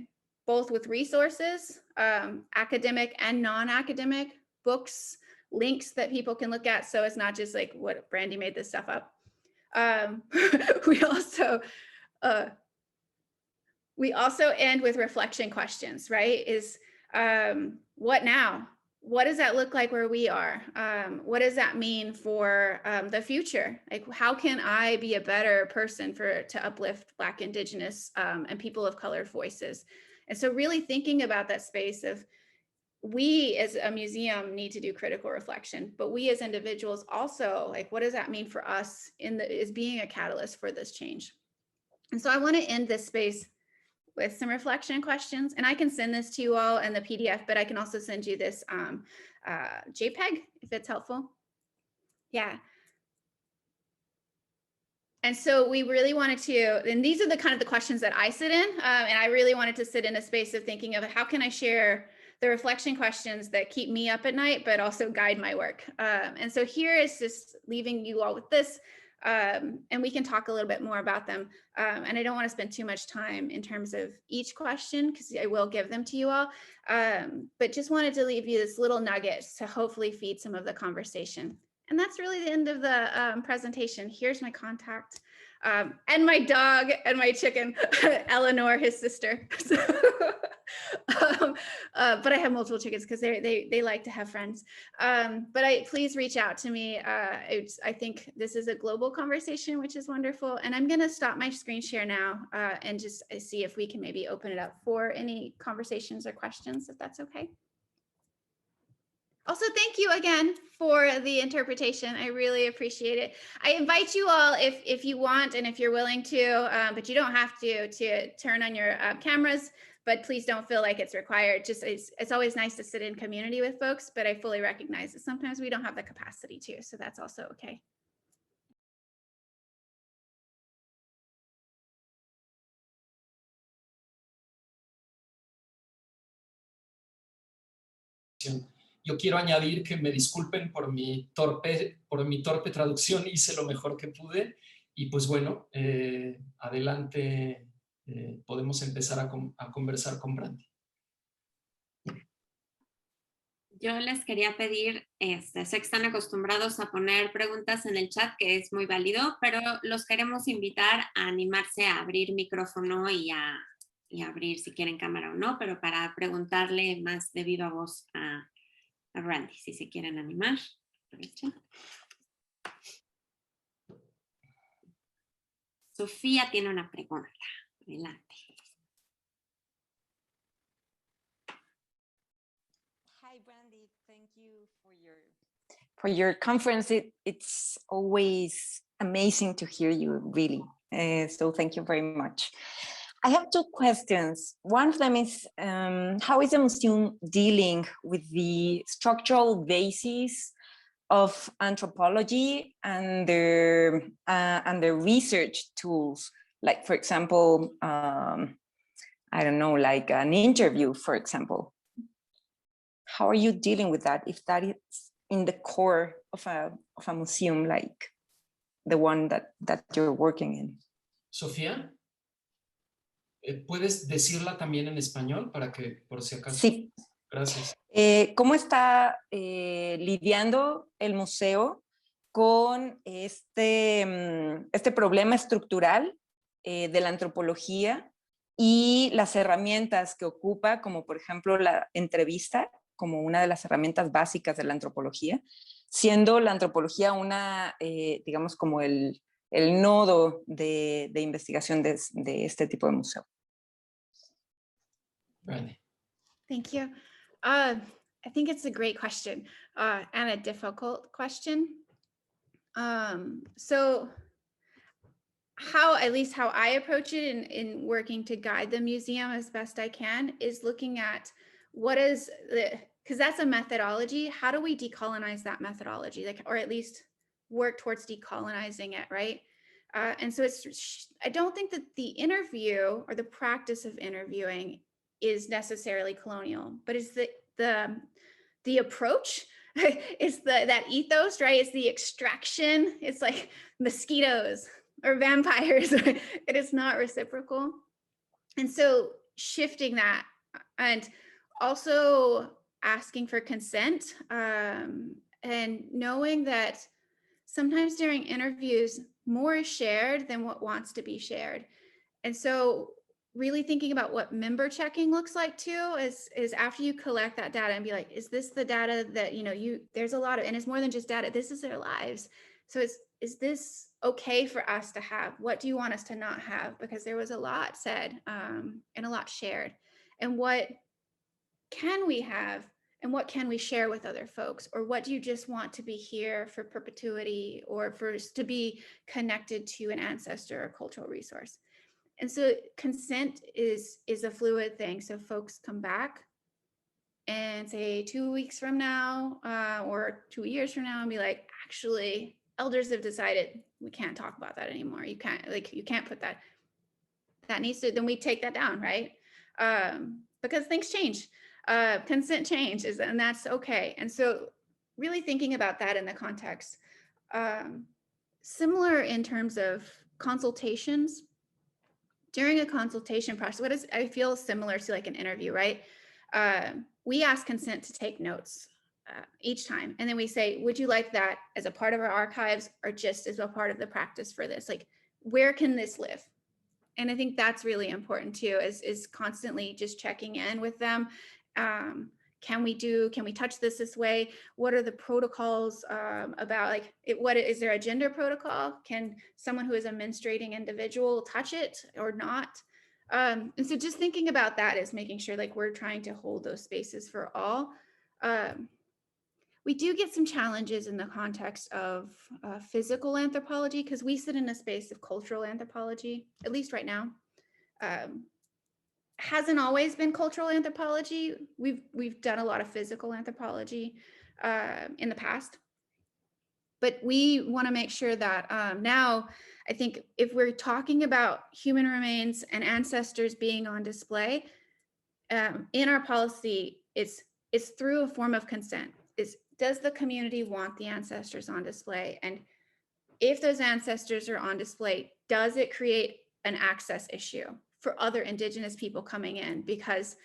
Speaker 2: both with resources, academic and non-academic, books, links that people can look at. So it's not just like what Brandie made this stuff up. We also end with reflection questions, right? Is what now? What does that look like where we are? What does that mean for the future? Like, how can I be a better person to uplift Black, Indigenous, and people of color voices? And so really thinking about that space of, we as a museum need to do critical reflection, but we as individuals also, like, what does that mean for us is being a catalyst for this change? And so I want to end this space with some reflection questions, and I can send this to you all in the PDF, but I can also send you this JPEG if it's helpful. Yeah. And so we really wanted to, and these are the kind of the questions that I sit in, and I really wanted to sit in a space of thinking of how can I share the reflection questions that keep me up at night, but also guide my work. And so here is just leaving you all with this. And we can talk a little bit more about them. And I don't want to spend too much time in terms of each question, because I will give them to you all. But just wanted to leave you this little nugget to hopefully feed some of the conversation. And that's really the end of the presentation. Here's my contact. And my dog and my chicken, Eleanor, his sister. But I have multiple chickens because they like to have friends. But please reach out to me. I think this is a global conversation, which is wonderful. And I'm going to stop my screen share now and just see if we can maybe open it up for any conversations or questions, if that's okay. Also, thank you again for the interpretation. I really appreciate it. I invite you all, if you want and if you're willing to, but you don't have to turn on your cameras, but please don't feel like it's required. Just it's always nice to sit in community with folks, but I fully recognize that sometimes we don't have the capacity to, so that's also okay.
Speaker 3: Yo quiero añadir que me disculpen por mi torpe traducción, hice lo mejor que pude y pues bueno, adelante podemos empezar a conversar con Brandie.
Speaker 1: Yo les quería pedir, sé que están acostumbrados a poner preguntas en el chat, que es muy válido, pero los queremos invitar a animarse a abrir micrófono y abrir si quieren cámara o no, pero para preguntarle más de viva voz a Brandie, si se quieren animar. Aprovechen. Sofía tiene una pregunta. Adelante.
Speaker 4: Hi, Brandie. Thank you for your conference. It's always amazing to hear you, really. So thank you very much. I have two questions. One of them is, how is the museum dealing with the structural basis of anthropology and their research tools, like, for example, I don't know, like an interview, for example. How are you dealing with that if that is in the core of a museum like the one that you're working in?
Speaker 3: Sofía, ¿puedes decirla también en español para que por si acaso?
Speaker 4: Sí.
Speaker 3: Gracias.
Speaker 4: ¿Cómo está lidiando el museo con este problema estructural de la antropología y las herramientas que ocupa, como por ejemplo la entrevista, como una de las herramientas básicas de la antropología, siendo la antropología una, digamos, como el nodo de investigación de este tipo de museo?
Speaker 3: Brandie.
Speaker 2: Thank you. I think it's a great question and a difficult question. So how, at least how I approach it in working to guide the museum as best I can, is looking at what is because that's a methodology. How do we decolonize that methodology, like, or at least work towards decolonizing it, right? And so I don't think that the interview or the practice of interviewing is necessarily colonial, but it's the approach. It's that ethos, right? It's the extraction. It's like mosquitoes or vampires. It is not reciprocal. And so shifting that, and also asking for consent, and knowing that sometimes during interviews, more is shared than what wants to be shared. And so really thinking about what member checking looks like too is after you collect that data and be like, is this the data that, there's a lot of, and it's more than just data, this is their lives. So is this okay for us to have? What do you want us to not have? Because there was a lot said and a lot shared. And what can we have and what can we share with other folks? Or what do you just want to be here for perpetuity or to be connected to an ancestor or cultural resource? And so consent is a fluid thing. So folks come back and say 2 weeks from now or 2 years from now and be like, actually, elders have decided we can't talk about that anymore. You can't put that needs to, then we take that down, right? Because things change, consent changes, and that's okay. And so really thinking about that in the context, similar in terms of consultations. During a consultation process, I feel similar to like an interview, right? We ask consent to take notes each time. And then we say, would you like that as a part of our archives or just as a part of the practice for this? Like, where can this live? And I think that's really important too, is constantly just checking in with them. Can we touch this way? What are the protocols about, like, is there a gender protocol? Can someone who is a menstruating individual touch it or not? And so just thinking about that is making sure like we're trying to hold those spaces for all. We do get some challenges in the context of physical anthropology, because we sit in a space of cultural anthropology, at least right now. Hasn't always been cultural anthropology. We've done a lot of physical anthropology in the past, but we want to make sure that now, I think if we're talking about human remains and ancestors being on display in our policy, it's through a form of consent. Does the community want the ancestors on display? And if those ancestors are on display, does it create an access issue for other Indigenous people coming in? Because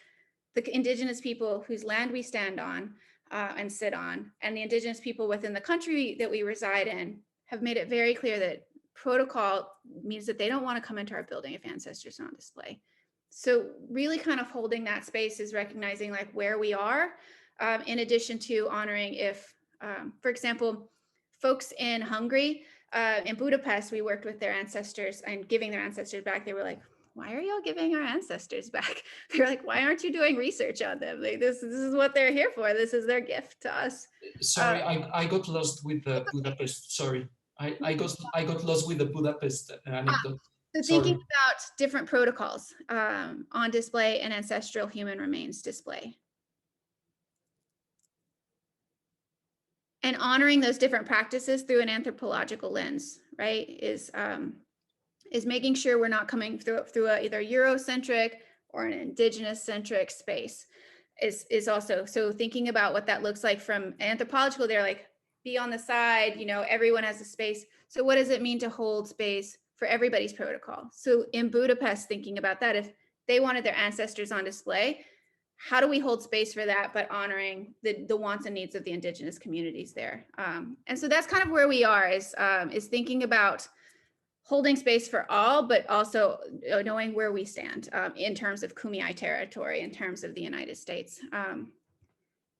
Speaker 2: the Indigenous people whose land we stand on and sit on, and the Indigenous people within the country that we reside in, have made it very clear that protocol means that they don't want to come into our building if ancestors are on display. So really kind of holding that space is recognizing like where we are, in addition to honoring if, for example, folks in Hungary, in Budapest, we worked with their ancestors and giving their ancestors back. They were like, why are y'all giving our ancestors back? They're like, why aren't you doing research on them? Like, this is what they're here for. This is their gift to us.
Speaker 3: Sorry, I got lost with the Budapest. Sorry, I got lost with the Budapest anecdote.
Speaker 2: So thinking about different protocols on display and ancestral human remains display. And honoring those different practices through an anthropological lens, right, is making sure we're not coming through a either Eurocentric or an indigenous-centric space. Is also, so thinking about what that looks like from anthropological, they're like, be on the side, you know, everyone has a space. So what does it mean to hold space for everybody's protocol? So in Budapest, thinking about that, if they wanted their ancestors on display, how do we hold space for that, but honoring the wants and needs of the indigenous communities there? And so that's kind of where we are, is thinking about holding space for all, but also knowing where we stand in terms of Kumeyaay territory, in terms of the United States.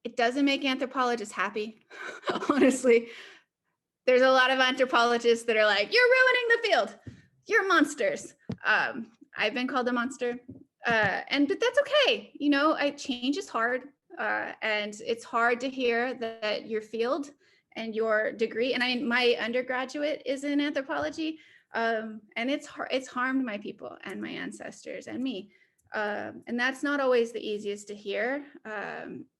Speaker 2: It doesn't make anthropologists happy, honestly. There's a lot of anthropologists that are like, you're ruining the field, you're monsters. I've been called a monster, but that's okay. You know, change is hard, and it's hard to hear that your field and your degree, and my undergraduate is in anthropology, and it's harmed my people and my ancestors and me, and that's not always the easiest to hear.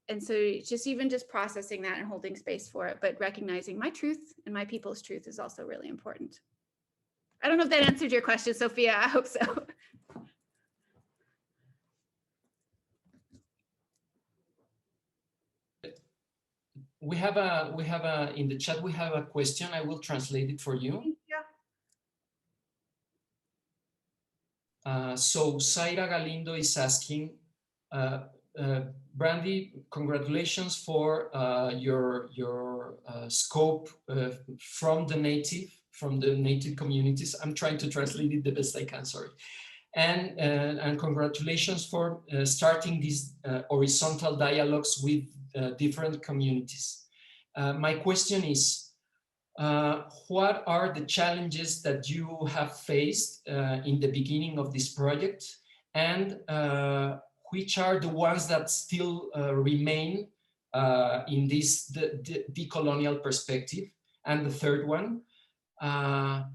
Speaker 2: And so just processing that and holding space for it, but recognizing my truth and my people's truth is also really important. I don't know if that answered your question, Sophia. I hope so.
Speaker 3: We have in the chat, we have a question. I will translate it for you.
Speaker 2: Yeah.
Speaker 3: So Zaira Galindo is asking, Brandie, congratulations for your scope from the native communities. I'm trying to translate it the best I can, sorry. And congratulations for starting these horizontal dialogues with different communities. My question is, what are the challenges that you have faced in the beginning of this project, and which are the ones that still remain in this decolonial perspective? And the third one, how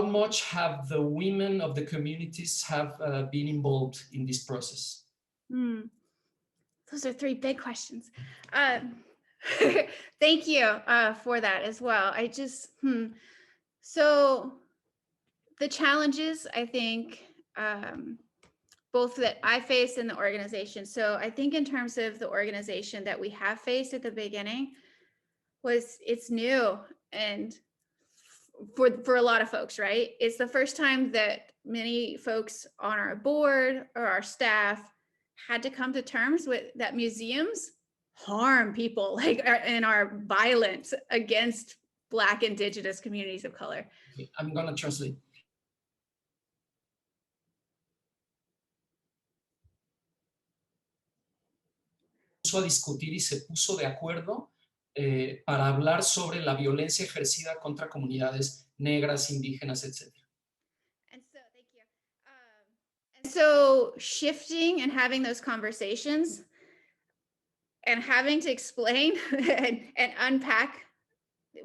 Speaker 3: much have the women of the communities have been involved in this process?
Speaker 2: Those are three big questions. Thank you for that as well. So the challenges, I think, both that I faced in the organization. So I think in terms of the organization that we have faced at the beginning, it's new, and for a lot of folks, right? It's the first time that many folks on our board or our staff had to come to terms with that museums harm people, like, and are violent against Black, Indigenous communities of color.
Speaker 3: Okay, I'm gonna translate. A discutir y se puso de acuerdo para hablar sobre la violencia ejercida contra comunidades negras, indígenas, etc.
Speaker 2: And so, thank you. And so shifting and having those conversations and having to explain and unpack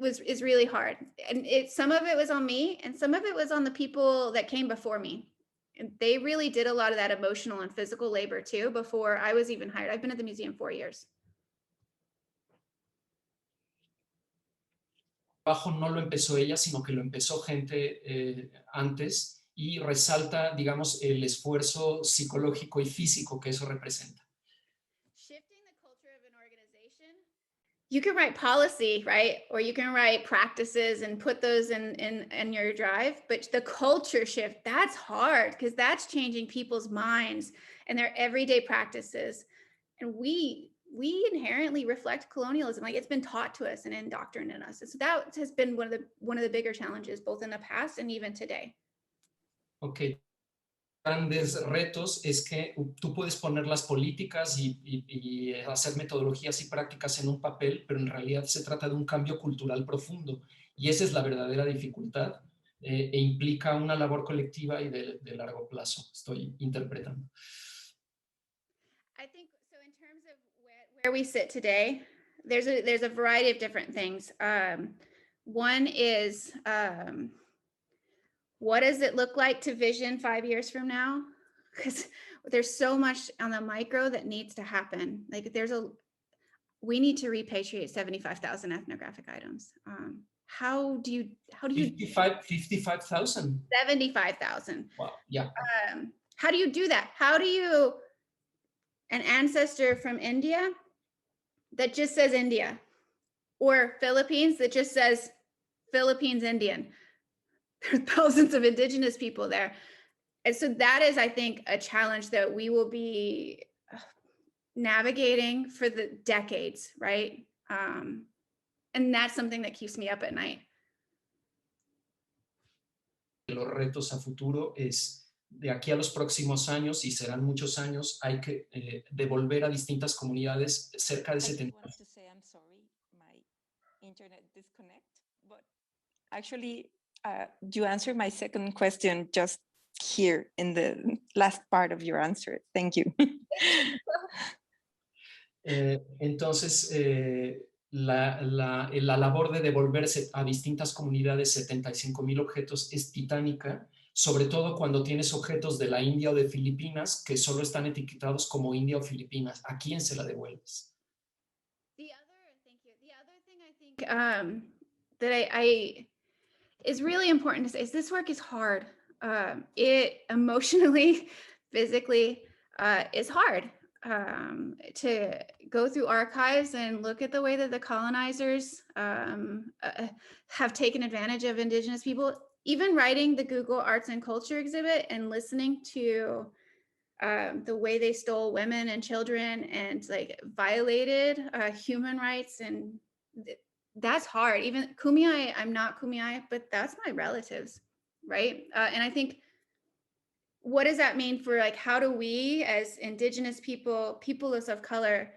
Speaker 2: is really hard. And some of it was on me, and some of it was on the people that came before me. And they really did a lot of that emotional and physical labor too before I was even hired. I've been at the museum 4 years.
Speaker 3: No lo empezó ella, sino que lo empezó gente antes, y resalta, digamos, el esfuerzo psicológico y físico que eso representa.
Speaker 2: Shifting the culture of an organization, you can write policy, right? Or you can write practices and put those in your drive, but the culture shift, that's hard, because that's changing people's minds and their everyday practices. And we inherently reflect colonialism, like it's been taught to us and indoctrinated in us. So that has been one of the bigger challenges, both in the past and even today.
Speaker 3: Okay. Grandes retos es que tú puedes poner las políticas y hacer metodologías y prácticas en un papel, pero en realidad se trata de un cambio cultural profundo, y esa es la verdadera dificultad, e implica una labor colectiva y de largo plazo. Estoy interpretando.
Speaker 2: I think so. In terms of where we sit today, there's a variety of different things. One is, what does it look like to vision 5 years from now? Because there's so much on the micro that needs to happen. Like we need to repatriate 75,000 ethnographic items. How do you
Speaker 3: 55,000.
Speaker 2: 75,000.
Speaker 3: Wow. Yeah.
Speaker 2: How do you do that? How do you, an ancestor from India that just says India, or Philippines that just says Philippines Indian? There are thousands of indigenous people there. And so that is, I think, a challenge that we will be navigating for the decades, right? And that's something that keeps me up at night.
Speaker 3: Los retos a futuro es, de aquí a los próximos años, y serán muchos años, hay que devolver a distintas comunidades cerca de 70.
Speaker 4: I just want to say, I'm sorry, my internet disconnect, but actually, you answered my second question just here in the last part of your answer. Thank you.
Speaker 3: Entonces, la labor de devolverse a distintas comunidades 75,000 objetos es titánica, sobre todo cuando tienes objetos de la India o de Filipinas que solo están etiquetados como India o Filipinas. ¿A quién se la devuelves?
Speaker 2: The other thing I think that I is really important to say is this work is hard. It emotionally, physically is hard. To go through archives and look at the way that the colonizers have taken advantage of indigenous people, even writing the Google Arts and Culture exhibit and listening to the way they stole women and children and like violated human rights, and that's hard. Even Kumeyaay, I'm not Kumeyaay, but that's my relatives, right? And I think, what does that mean for like, how do we as indigenous people of color,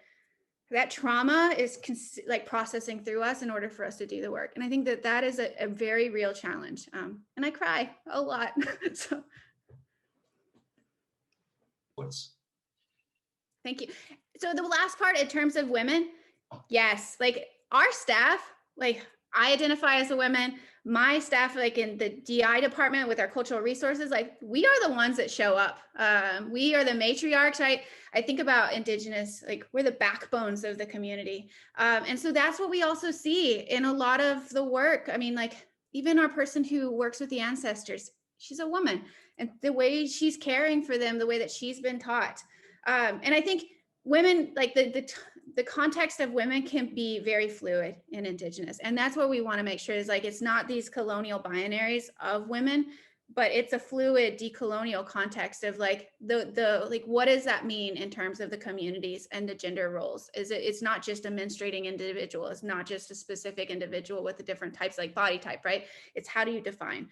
Speaker 2: that trauma is like processing through us in order for us to do the work. And I think that that is a very real challenge. And I cry a lot. So. Thank you. So the last part in terms of women, yes, like our staff, like I identify as a woman, my staff, like in the DI department with our cultural resources, like we are the ones that show up. We are the matriarchs, right? I think about indigenous, like we're the backbones of the community. And so that's what we also see in a lot of the work. I mean, like even our person who works with the ancestors, she's a woman, and the way she's caring for them, the way that she's been taught. And I think women, like the context of women can be very fluid in indigenous. And that's what we want to make sure is like, it's not these colonial binaries of women, but it's a fluid decolonial context of like like, what does that mean in terms of the communities and the gender roles? It's not just a menstruating individual. It's not just a specific individual with the different types, like body type, right? It's how do you define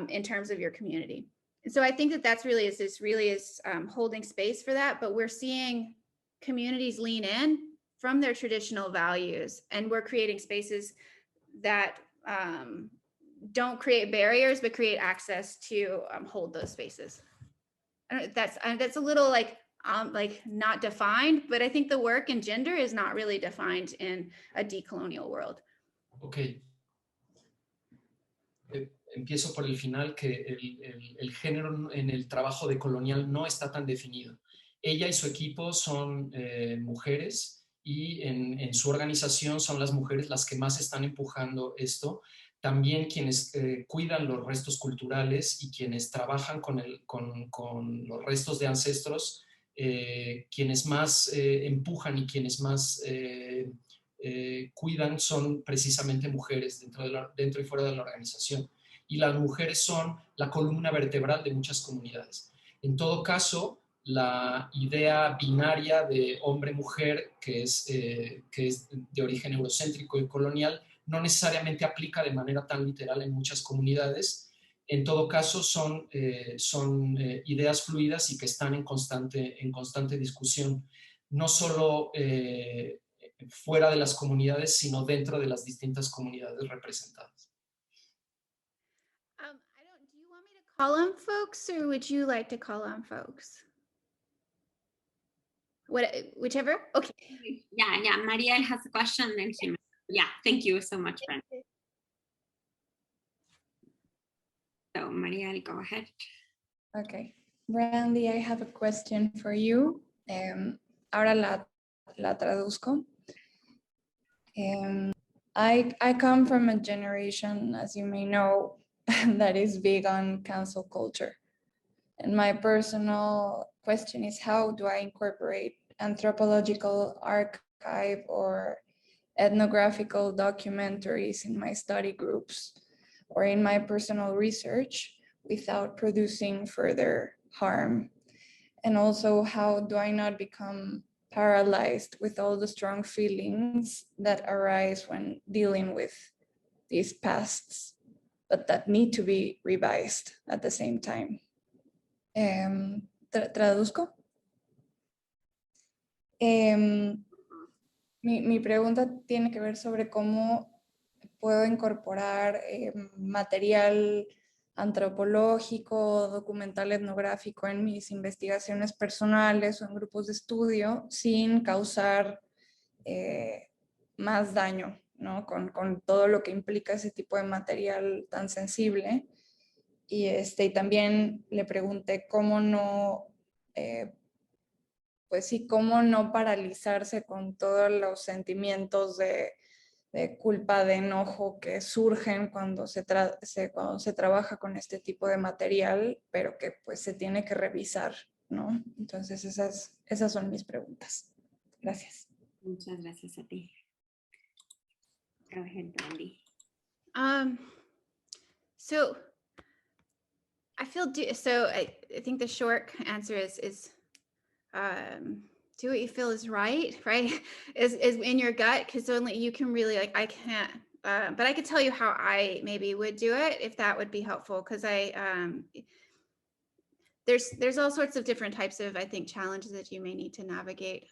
Speaker 2: in terms of your community? And so I think that that's really is holding space for that, but we're seeing communities lean in from their traditional values, and we're creating spaces that don't create barriers, but create access to hold those spaces. That's a little like not defined, but I think the work in gender is not really defined in a decolonial world.
Speaker 3: Okay. Empiezo por el final, que el género en el trabajo decolonial no está tan definido. Ella y su equipo son mujeres, y en su organización son las mujeres las que más están empujando esto. También quienes cuidan los restos culturales y quienes trabajan con los restos de ancestros, quienes más empujan y quienes más cuidan son precisamente mujeres dentro y fuera de la organización. Y las mujeres son la columna vertebral de muchas comunidades. En todo caso, la idea binaria de hombre-mujer, que es de origen eurocéntrico y colonial, no necesariamente aplica de manera tan literal en muchas comunidades. En todo caso, son ideas fluidas y que están en constante discusión, no solo fuera de las comunidades, sino dentro de las distintas comunidades representadas.
Speaker 2: Do you want me to call on folks, or would you like to call on folks? Whichever. Okay.
Speaker 1: Yeah. Mariel has a question, and then yeah. Thank you so much, Brandie. So Mariel, go ahead.
Speaker 5: Okay, Brandie, I have a question for you. Ahora la traduzco. I come from a generation, as you may know, that is big on cancel culture. And my personal question is, how do I incorporate anthropological archive or ethnographical documentaries in my study groups or in my personal research without producing further harm? And also, how do I not become paralyzed with all the strong feelings that arise when dealing with these pasts, but that need to be revised at the same time? Traduzco. Mi pregunta tiene que ver sobre cómo puedo incorporar material antropológico, documental etnográfico en mis investigaciones personales o en grupos de estudio sin causar más daño, ¿no? Con todo lo que implica ese tipo de material tan sensible. Y también le pregunté cómo no, pues sí, cómo no paralizarse con todos los sentimientos de culpa, de enojo que surgen cuando se trabaja con este tipo de material, pero que pues se tiene que revisar, ¿no? Entonces esas son mis preguntas. Gracias.
Speaker 1: Muchas gracias a ti. Go ahead, Brandie.
Speaker 2: So I think the short answer is do what you feel is right is in your gut, because only you can really, like, I can't, but I could tell you how I maybe would do it if that would be helpful, because there's all sorts of different types of, I think, challenges that you may need to navigate.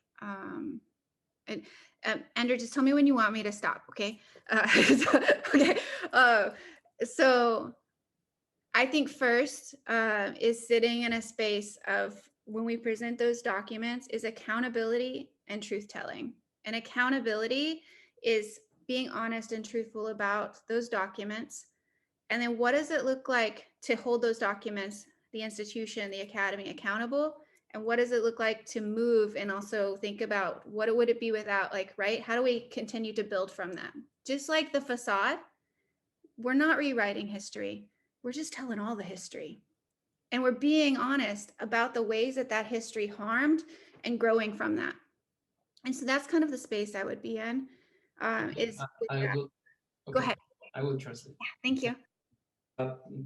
Speaker 2: Andrew, just tell me when you want me to stop, okay? So I think first is sitting in a space of, when we present those documents, is accountability and truth-telling. And accountability is being honest and truthful about those documents. And then what does it look like to hold those documents, the institution, the academy, accountable? And what does it look like to move and also think about what would it be without, like, right? How do we continue to build from that? Just like the facade, we're not rewriting history. We're just telling all the history. And we're being honest about the ways that that history harmed and growing from that. And so that's kind of the space I would be in. Go ahead.
Speaker 3: I will translate.
Speaker 2: Yeah, thank you.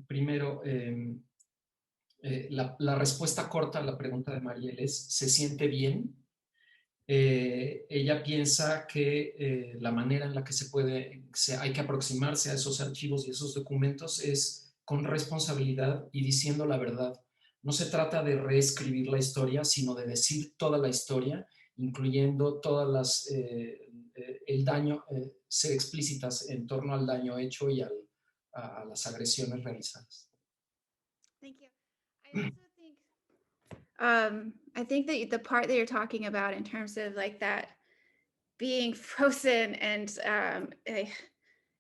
Speaker 3: Primero, la respuesta corta a la pregunta de Mariel es: ¿se siente bien? Ella piensa que la manera en la que hay que aproximarse a esos archivos y esos documentos es con responsabilidad y diciendo la verdad. No se trata de reescribir la historia, sino de decir toda la historia, incluyendo todas el daño, ser explícitas en torno al daño hecho y a las agresiones realizadas.
Speaker 2: Thank you. I think that the part that you're talking about in terms of, like, that being frozen and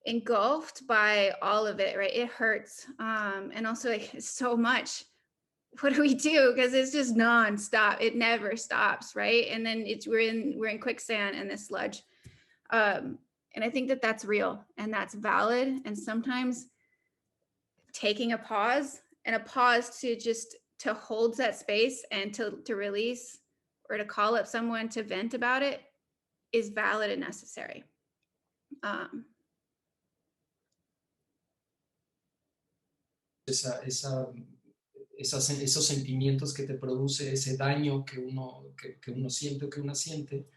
Speaker 2: engulfed by all of it, right? It hurts. And also, like, so much. What do we do? Because it's just nonstop. It never stops, right? And then we're in quicksand and this sludge. And I think that that's real and that's valid. And sometimes taking a pause to hold that space and to release or to call up someone to vent about it is valid and necessary.
Speaker 3: Esos sentimientos que te produce, ese daño que uno siente o que una siente,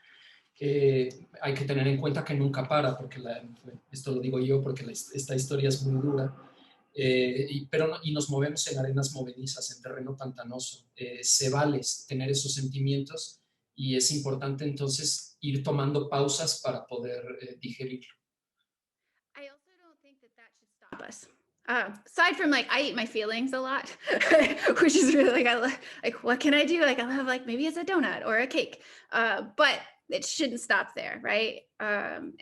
Speaker 3: hay que tener en cuenta que nunca para, porque esto lo digo yo porque esta historia es muy dura, y nos movemos en arenas movedizas, en terreno pantanoso. Se vale tener esos sentimientos y es importante entonces ir tomando pausas para poder digerirlo.
Speaker 2: I also don't think that should stop us. Aside from, like, I eat my feelings a lot, which is really, like, what can I do? Like, I'll have, like, maybe it's a donut or a cake, but it shouldn't stop there, right? And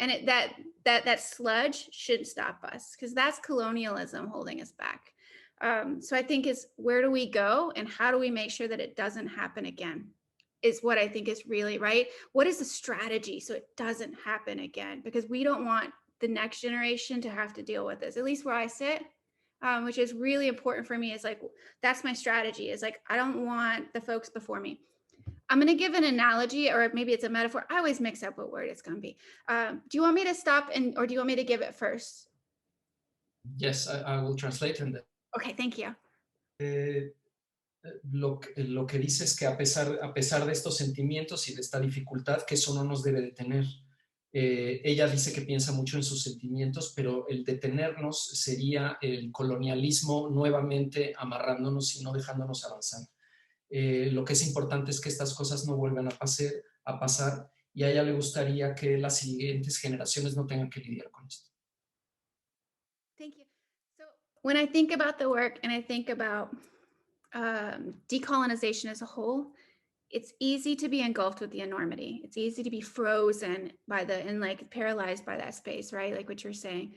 Speaker 2: that sludge shouldn't stop us, because that's colonialism holding us back. So I think it's, where do we go and how do we make sure that it doesn't happen again? is what I think is really right. What is the strategy so it doesn't happen again? Because we don't want the next generation to have to deal with this, at least where I sit, which is really important for me. Is like, that's my strategy, is like, I don't want the folks before me. I'm going to give an analogy, or maybe it's a metaphor. I always mix up what word it's going to be. Do you want me to stop or do you want me to give it first?
Speaker 3: Yes, I will translate. And
Speaker 2: Okay, thank you.
Speaker 3: Lo que dice es que a pesar de estos sentimientos y de esta dificultad, que eso no nos debe detener. Ella dice que piensa mucho en sus sentimientos, pero el detenernos sería el colonialismo nuevamente amarrándonos y no dejándonos avanzar. Lo que es importante es que estas cosas no vuelvan a pasar, y a ella le gustaría que las siguientes generaciones no tengan que lidiar con esto.
Speaker 2: Thank you. So when I think about the work and I think about decolonization as a whole, it's easy to be engulfed with the enormity. It's easy to be frozen by and like paralyzed by that space, right? Like what you're saying.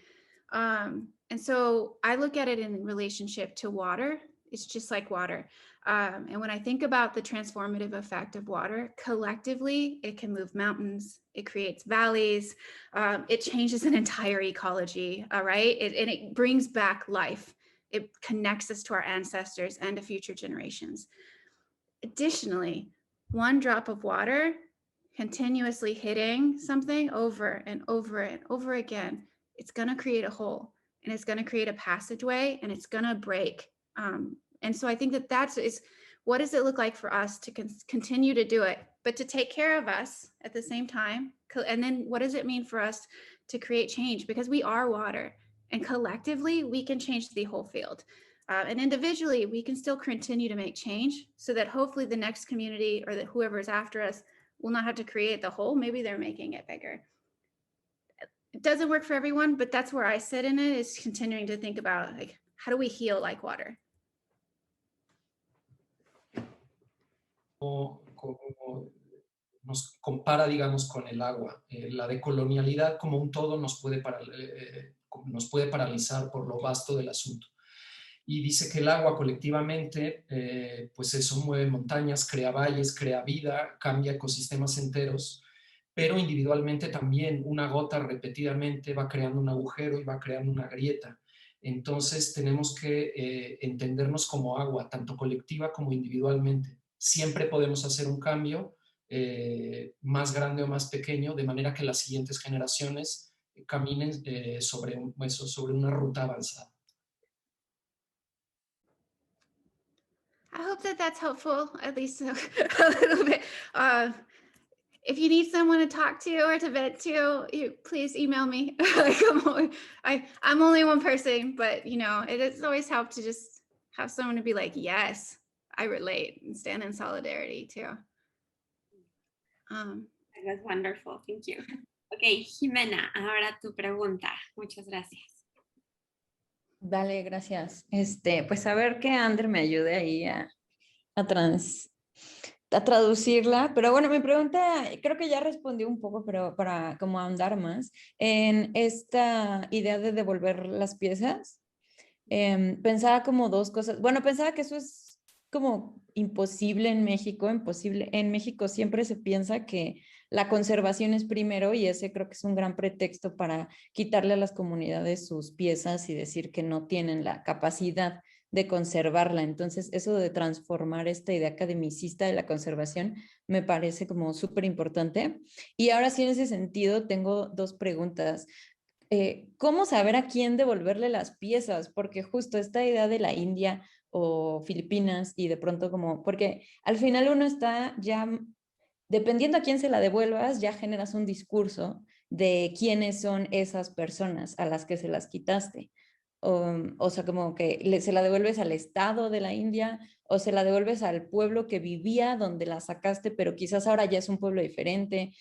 Speaker 2: And so I look at it in relationship to water. It's just like water. And when I think about the transformative effect of water, collectively, it can move mountains, it creates valleys, it changes an entire ecology, all right? And it brings back life. It connects us to our ancestors and to future generations. Additionally, one drop of water continuously hitting something over and over and over again, it's going to create a hole, and it's going to create a passageway, and it's going to break. And so I think that is what does it look like for us to continue to do it, but to take care of us at the same time? And then what does it mean for us to create change? Because we are water, and collectively we can change the whole field. And individually, we can still continue to make change so that hopefully the next community or that whoever is after us will not have to create the hole. Maybe they're making it bigger. It doesn't work for everyone, but that's where I sit in it, is continuing to think about, like, how do we heal like water?
Speaker 3: Como nos compara, digamos, con el agua. La decolonialidad como un todo nos puede paralizar por lo vasto del asunto. Y dice que el agua colectivamente, pues eso, mueve montañas, crea valles, crea vida, cambia ecosistemas enteros, pero individualmente también una gota repetidamente va creando un agujero y va creando una grieta. Entonces tenemos que entendernos como agua, tanto colectiva como individualmente. Siempre podemos hacer un cambio, más grande o más pequeño, de manera que las siguientes generaciones caminen sobre una ruta avanzada.
Speaker 2: I hope that that's helpful, at least a little bit. If you need someone to talk to or to vent to, please email me. I'm only one person, but it has always helped to just have someone to be like, yes, I relate, and stand in solidarity too.
Speaker 1: That's wonderful. Thank you. Okay, Jimena, ahora tu pregunta. Muchas gracias.
Speaker 4: Vale, gracias. Pues a ver que Ander me ayude ahí a traducirla, pero bueno, mi pregunta creo que ya respondí un poco, pero para como ahondar más en esta idea de devolver las piezas, pensaba como dos cosas. Bueno, pensaba que eso es como imposible en México. En México siempre se piensa que la conservación es primero, y ese creo que es un gran pretexto para quitarle a las comunidades sus piezas y decir que no tienen la capacidad de conservarla. Entonces, eso de transformar esta idea academicista de la conservación me parece como súper importante. Y ahora sí, en ese sentido, tengo dos preguntas. ¿Cómo saber a quién devolverle las piezas? Porque justo esta idea de la India o Filipinas, y de pronto porque al final uno está ya, dependiendo a quién se la devuelvas, ya generas un discurso de quiénes son esas personas a las que se las quitaste. O sea, como que se la devuelves al Estado de la India, o se la devuelves al pueblo que vivía donde la sacaste, pero quizás ahora ya es un pueblo diferente.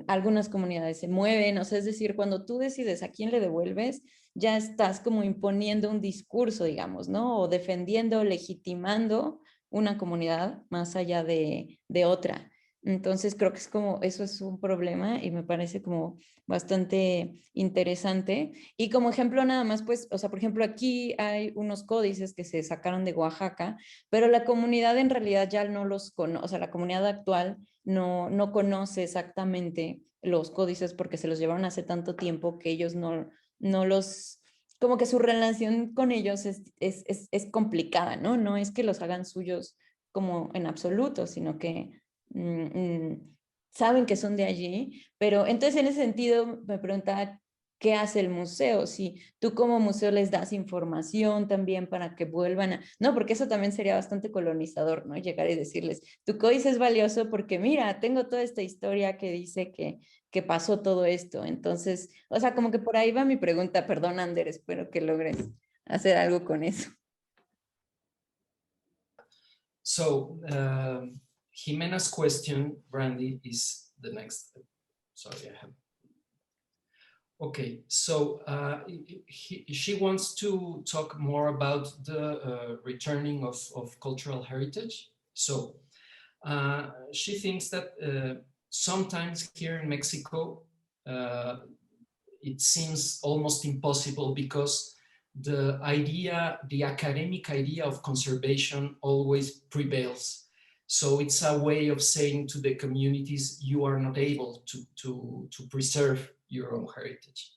Speaker 4: Algunas comunidades se mueven, o sea, es decir, cuando tú decides a quién le devuelves, ya estás como imponiendo un discurso, digamos, ¿no? O defendiendo, legitimando una comunidad más allá de otra. Entonces creo que es como, eso es un problema y me parece como bastante interesante. Y como ejemplo nada más, pues, o sea, por ejemplo, aquí hay unos códices que se sacaron de Oaxaca, pero la comunidad en realidad ya no los conoce, o sea, la comunidad actual no conoce exactamente los códices porque se los llevaron hace tanto tiempo que ellos no los, como que su relación con ellos es complicada, ¿no? No es que los hagan suyos como en absoluto, sino que saben que son de allí, pero entonces en ese sentido me preguntaba, ¿qué hace el museo? Si tú como museo les das información también para que vuelvan a... No, porque eso también sería bastante colonizador, ¿no? Llegar y decirles, tu códice es valioso porque mira, tengo toda esta historia que dice que pasó todo esto. Entonces, o sea, como que por ahí va mi pregunta, perdón, Ander, espero que logres hacer algo con eso.
Speaker 3: So, Jimena's question, Brandie, is the next. Sorry, I have. Okay, so she wants to talk more about the returning of cultural heritage. So she thinks that sometimes here in Mexico, it seems almost impossible because the academic idea of conservation always prevails. So it's a way of saying to the communities, you are not able to preserve your own heritage.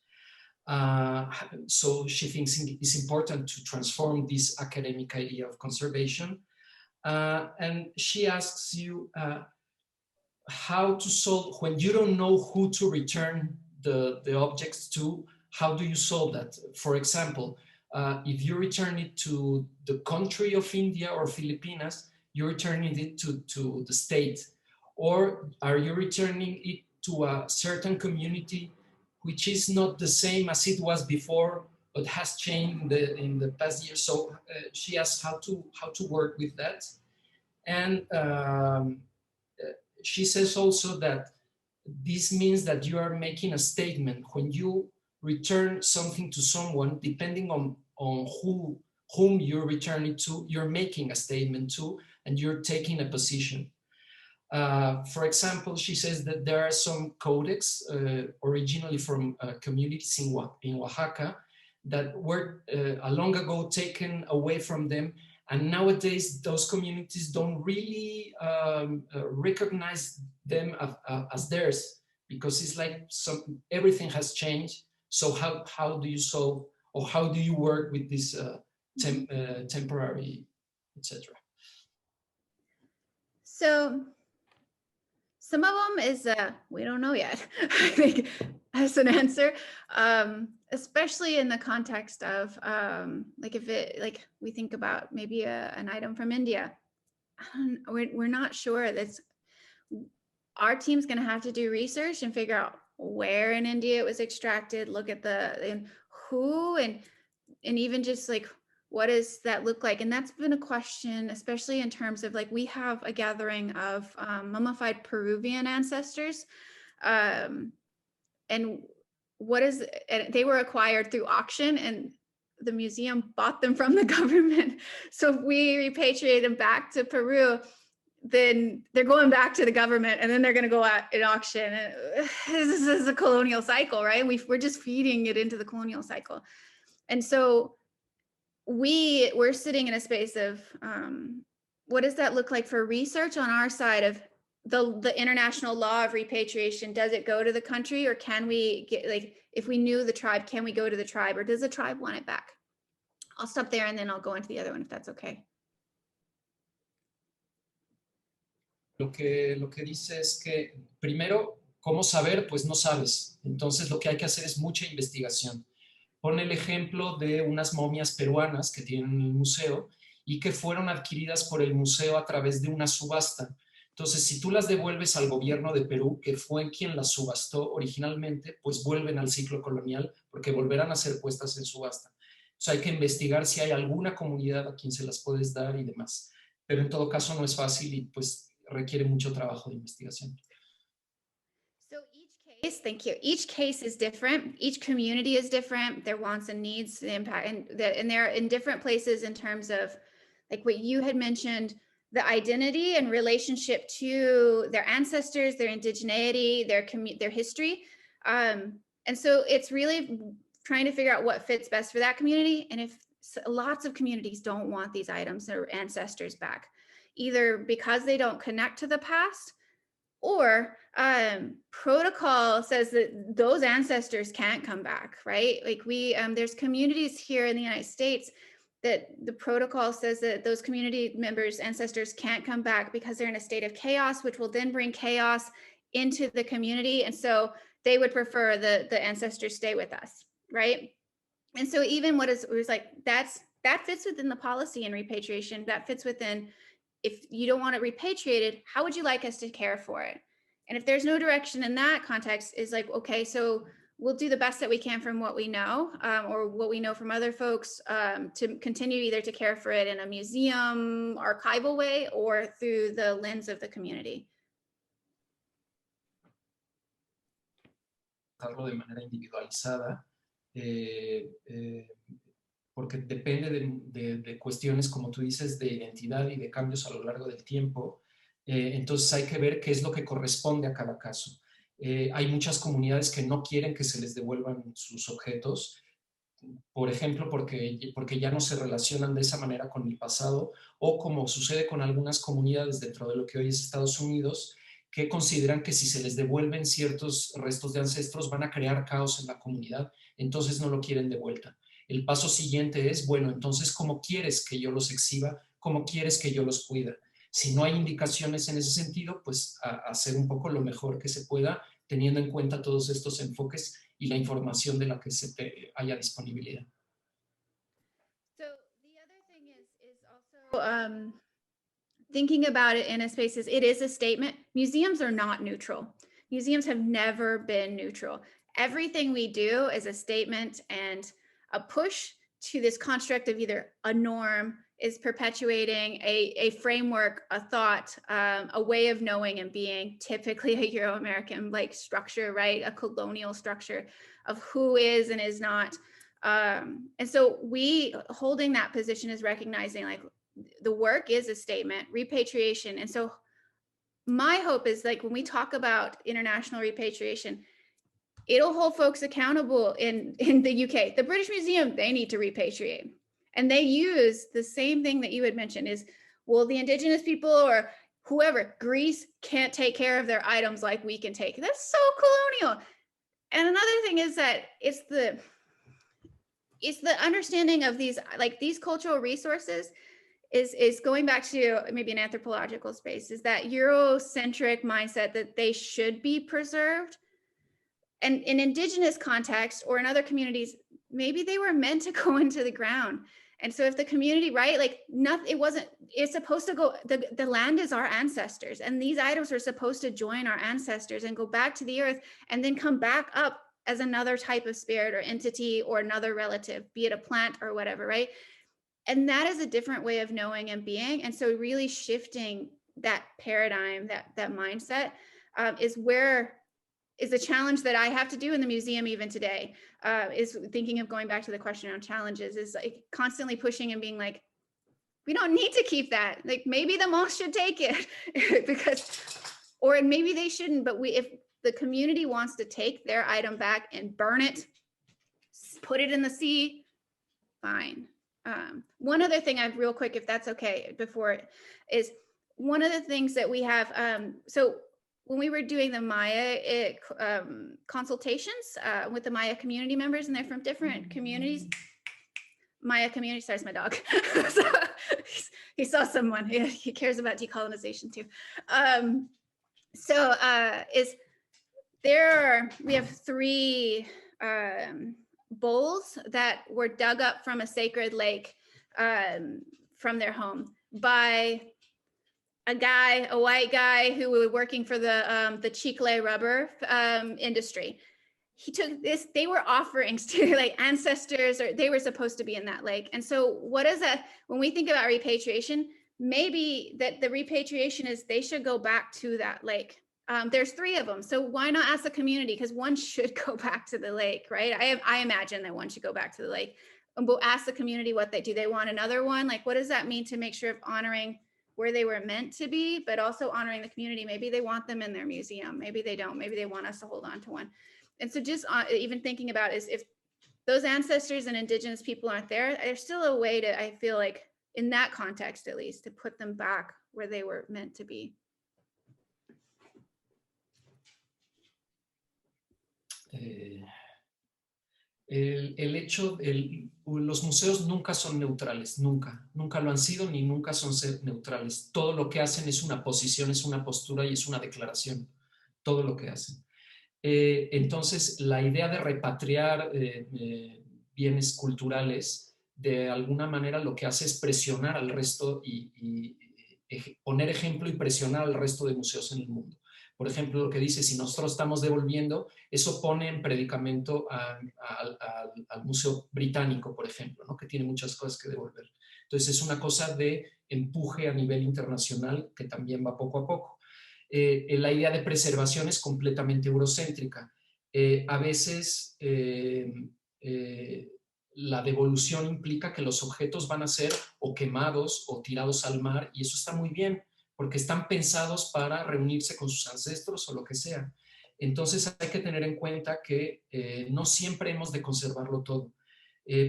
Speaker 3: So she thinks it's important to transform this academic idea of conservation. And she asks you how to solve, when you don't know who to return the objects to, how do you solve that? For example, if you return it to the country of India or Filipinas, you're returning it to the state, or are you returning it to a certain community which is not the same as it was before, but has changed in the past year? So she asks how to work with that. And she says also that this means that you are making a statement. When you return something to someone, depending on whom you return it to, you're making a statement to, and you're taking a position. For example, she says that there are some codex originally from communities in Oaxaca that were long ago taken away from them, and nowadays those communities don't really recognize them as theirs, because it's like everything has changed. So how do you solve, or how do you work with this temporary, etc.?
Speaker 2: So some of them is we don't know yet. I think as an answer, especially in the context of like if it, like we think about maybe an item from India, we're not sure. That's our team's going to have to do research and figure out where in India it was extracted. Look at and who and even just like, what does that look like? And that's been a question, especially in terms of like, we have a gathering of mummified Peruvian ancestors. And they were acquired through auction, and the museum bought them from the government. So if we repatriate them back to Peru, then they're going back to the government, and then they're going to go out at auction. And this is a colonial cycle, right? We're just feeding it into the colonial cycle. And so we're sitting in a space of what does that look like for research on our side of the international law of repatriation? Does it go to the country, or can we get, like, if we knew the tribe, can we go to the tribe, or does the tribe want it back? I'll stop there and then I'll go into the other one if that's okay.
Speaker 3: Lo que dice es que primero, ¿cómo saber? Pues no sabes. Entonces lo que hay que hacer es mucha investigación. Pone el ejemplo de unas momias peruanas que tienen en el museo y que fueron adquiridas por el museo a través de una subasta. Entonces, si tú las devuelves al gobierno de Perú, que fue quien las subastó originalmente, pues vuelven al ciclo colonial, porque volverán a ser puestas en subasta. O sea, hay que investigar si hay alguna comunidad a quien se las puedes dar y demás. Pero en todo caso no es fácil y pues requiere mucho trabajo de investigación.
Speaker 2: Thank you. Each case is different. Each community is different. Their wants and needs, the impact, and they're in different places in terms of, like what you had mentioned, the identity and relationship to their ancestors, their indigeneity, their history. And so it's really trying to figure out what fits best for that community. And if lots of communities don't want these items or ancestors back, either because they don't connect to the past, or protocol says that those ancestors can't come back, right? Like there's communities here in the United States that the protocol says that those community members, ancestors can't come back because they're in a state of chaos, which will then bring chaos into the community. And so they would prefer the ancestors stay with us, right? And so even it was like, that fits within the policy and repatriation, that fits within, if you don't want it repatriated, how would you like us to care for it? And if there's no direction in that context, is like, okay, so we'll do the best that we can from what we know, or what we know from other folks, to continue either to care for it in a museum archival way or through the lens of the community.
Speaker 3: Algo de manera individualizada, porque depende de cuestiones, como tú dices, de identidad y de cambios a lo largo del tiempo. Entonces hay que ver qué es lo que corresponde a cada caso. Hay muchas comunidades que no quieren que se les devuelvan sus objetos, por ejemplo, porque ya no se relacionan de esa manera con el pasado, o como sucede con algunas comunidades dentro de lo que hoy es Estados Unidos, que consideran que si se les devuelven ciertos restos de ancestros van a crear caos en la comunidad, entonces no lo quieren de vuelta. El paso siguiente es, bueno, entonces, ¿cómo quieres que yo los exhiba? ¿Cómo quieres que yo los cuide? Si no hay indicaciones en ese sentido, pues hacer un poco lo mejor que se pueda, teniendo en cuenta todos estos enfoques y la información de la que haya disponibilidad.
Speaker 2: So the other thing is also thinking about it in a space is, it is a statement. Museums are not neutral. Museums have never been neutral. Everything we do is a statement and a push to this construct of either a norm, is perpetuating a framework, a thought, a way of knowing and being, typically a Euro-American like structure, right? A colonial structure of who is and is not. And so we holding that position is recognizing like the work is a statement, repatriation. And so my hope is like when we talk about international repatriation, it'll hold folks accountable in the UK. The British Museum, they need to repatriate. And they use the same thing that you had mentioned is, well, the indigenous people or whoever, Greece can't take care of their items like we can take. That's so colonial. And another thing is that it's the understanding of these, like these cultural resources is going back to maybe an anthropological space, is that Eurocentric mindset that they should be preserved. And in indigenous context or in other communities, maybe they were meant to go into the ground. And so if the community, right, like nothing, it's supposed to go, the land is our ancestors, and these items are supposed to join our ancestors and go back to the earth and then come back up as another type of spirit or entity or another relative, be it a plant or whatever, right? And that is a different way of knowing and being. And so really shifting that paradigm, that mindset is a challenge that I have to do in the museum even today, is thinking of going back to the question on challenges, is like constantly pushing and being like, we don't need to keep that. Like maybe the moss should take it or maybe they shouldn't, but if the community wants to take their item back and burn it, put it in the sea, fine. One other thing real quick, if that's okay, before is one of the things that we have, so when we were doing the Maya consultations with the Maya community members, and they're from different communities. Maya community, sorry, it's my dog. So he saw someone, he cares about decolonization too. We have 3 bowls that were dug up from a sacred lake from their home by a white guy who was working for the Chicle rubber industry. He took this, they were offerings to like ancestors, or they were supposed to be in that lake. And so what is that, when we think about repatriation, maybe that the repatriation is they should go back to that lake. There's 3 of them. So why not ask the community? Because one should go back to the lake, right? I imagine that one should go back to the lake. And we'll ask the community what they do. They want another one? Like, what does that mean to make sure of honoring where they were meant to be, but also honoring the community. Maybe they want them in their museum. Maybe they don't. Maybe they want us to hold on to one. And so just even thinking about is if those ancestors and indigenous people aren't there, there's still a way to, I feel like, in that context at least, to put them back where they were meant to be.
Speaker 3: Los museos nunca son neutrales, nunca lo han sido ni nunca son neutrales. Todo lo que hacen es una posición, es una postura y es una declaración, todo lo que hacen. Entonces, la idea de repatriar bienes culturales, de alguna manera lo que hace es presionar al resto y poner ejemplo y presionar al resto de museos en el mundo. Por ejemplo, lo que dice, si nosotros estamos devolviendo, eso pone en predicamento al Museo Británico, por ejemplo, ¿no? Que tiene muchas cosas que devolver. Entonces es una cosa de empuje a nivel internacional que también va poco a poco. La idea de preservación es completamente eurocéntrica. A veces la devolución implica que los objetos van a ser o quemados o tirados al mar, y eso está muy bien, porque están pensados para reunirse con sus ancestros o lo que sea. Entonces hay que tener en cuenta que no siempre hemos de conservarlo todo.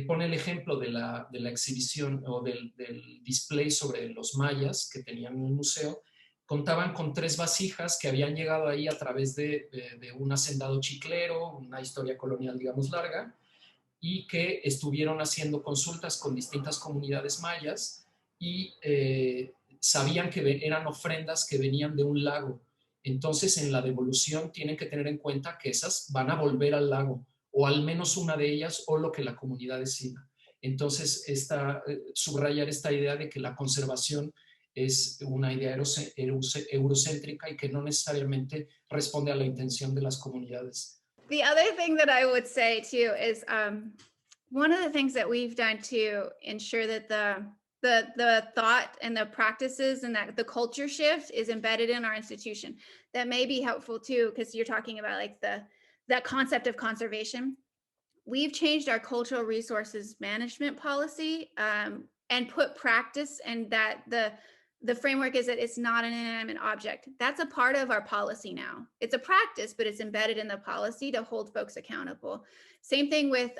Speaker 3: Pone el ejemplo de la exhibición o del display sobre los mayas que tenían en el museo. Contaban con 3 vasijas que habían llegado ahí a través de un hacendado chiclero, una historia colonial, digamos, larga, y que estuvieron haciendo consultas con distintas comunidades mayas y sabían que eran ofrendas que venían de un lago. Entonces, en la devolución tienen que tener en cuenta que esas van a volver al lago, o al menos una de ellas, o lo que la comunidad decida. Entonces, subrayar esta idea de que la conservación es una idea eurocéntrica y que no necesariamente responde a la intención de las comunidades.
Speaker 2: The other thing that I would say too is one of the things that we've done to ensure that the thought and the practices and that the culture shift is embedded in our institution. That may be helpful too, because you're talking about like that concept of conservation. We've changed our cultural resources management policy and put practice, and that the framework is that it's not an inanimate object. That's a part of our policy now. It's a practice, but it's embedded in the policy to hold folks accountable. Same thing with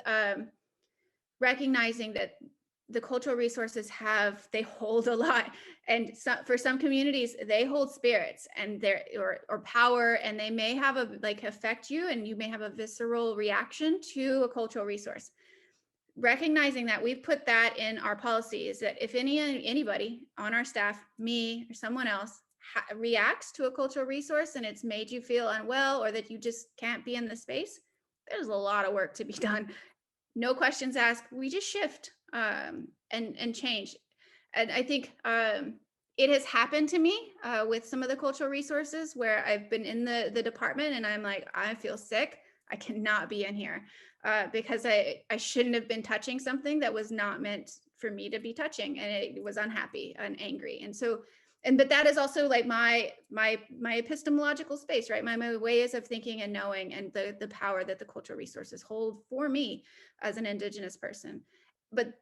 Speaker 2: recognizing that the cultural resources they hold a lot. And for some communities, they hold spirits and or power, and they may have affect you, and you may have a visceral reaction to a cultural resource. Recognizing that we've put that in our policy is that if anybody on our staff, me or someone else, reacts to a cultural resource and it's made you feel unwell or that you just can't be in the space, there's a lot of work to be done. No questions asked. We just shift and change. And I think it has happened to me with some of the cultural resources where I've been in the department and I'm like, I feel sick. I cannot be in here because I shouldn't have been touching something that was not meant for me to be touching, and it was unhappy and angry. And so, but that is also like my epistemological space, right? My ways of thinking and knowing, and the power that the cultural resources hold for me as an Indigenous person. But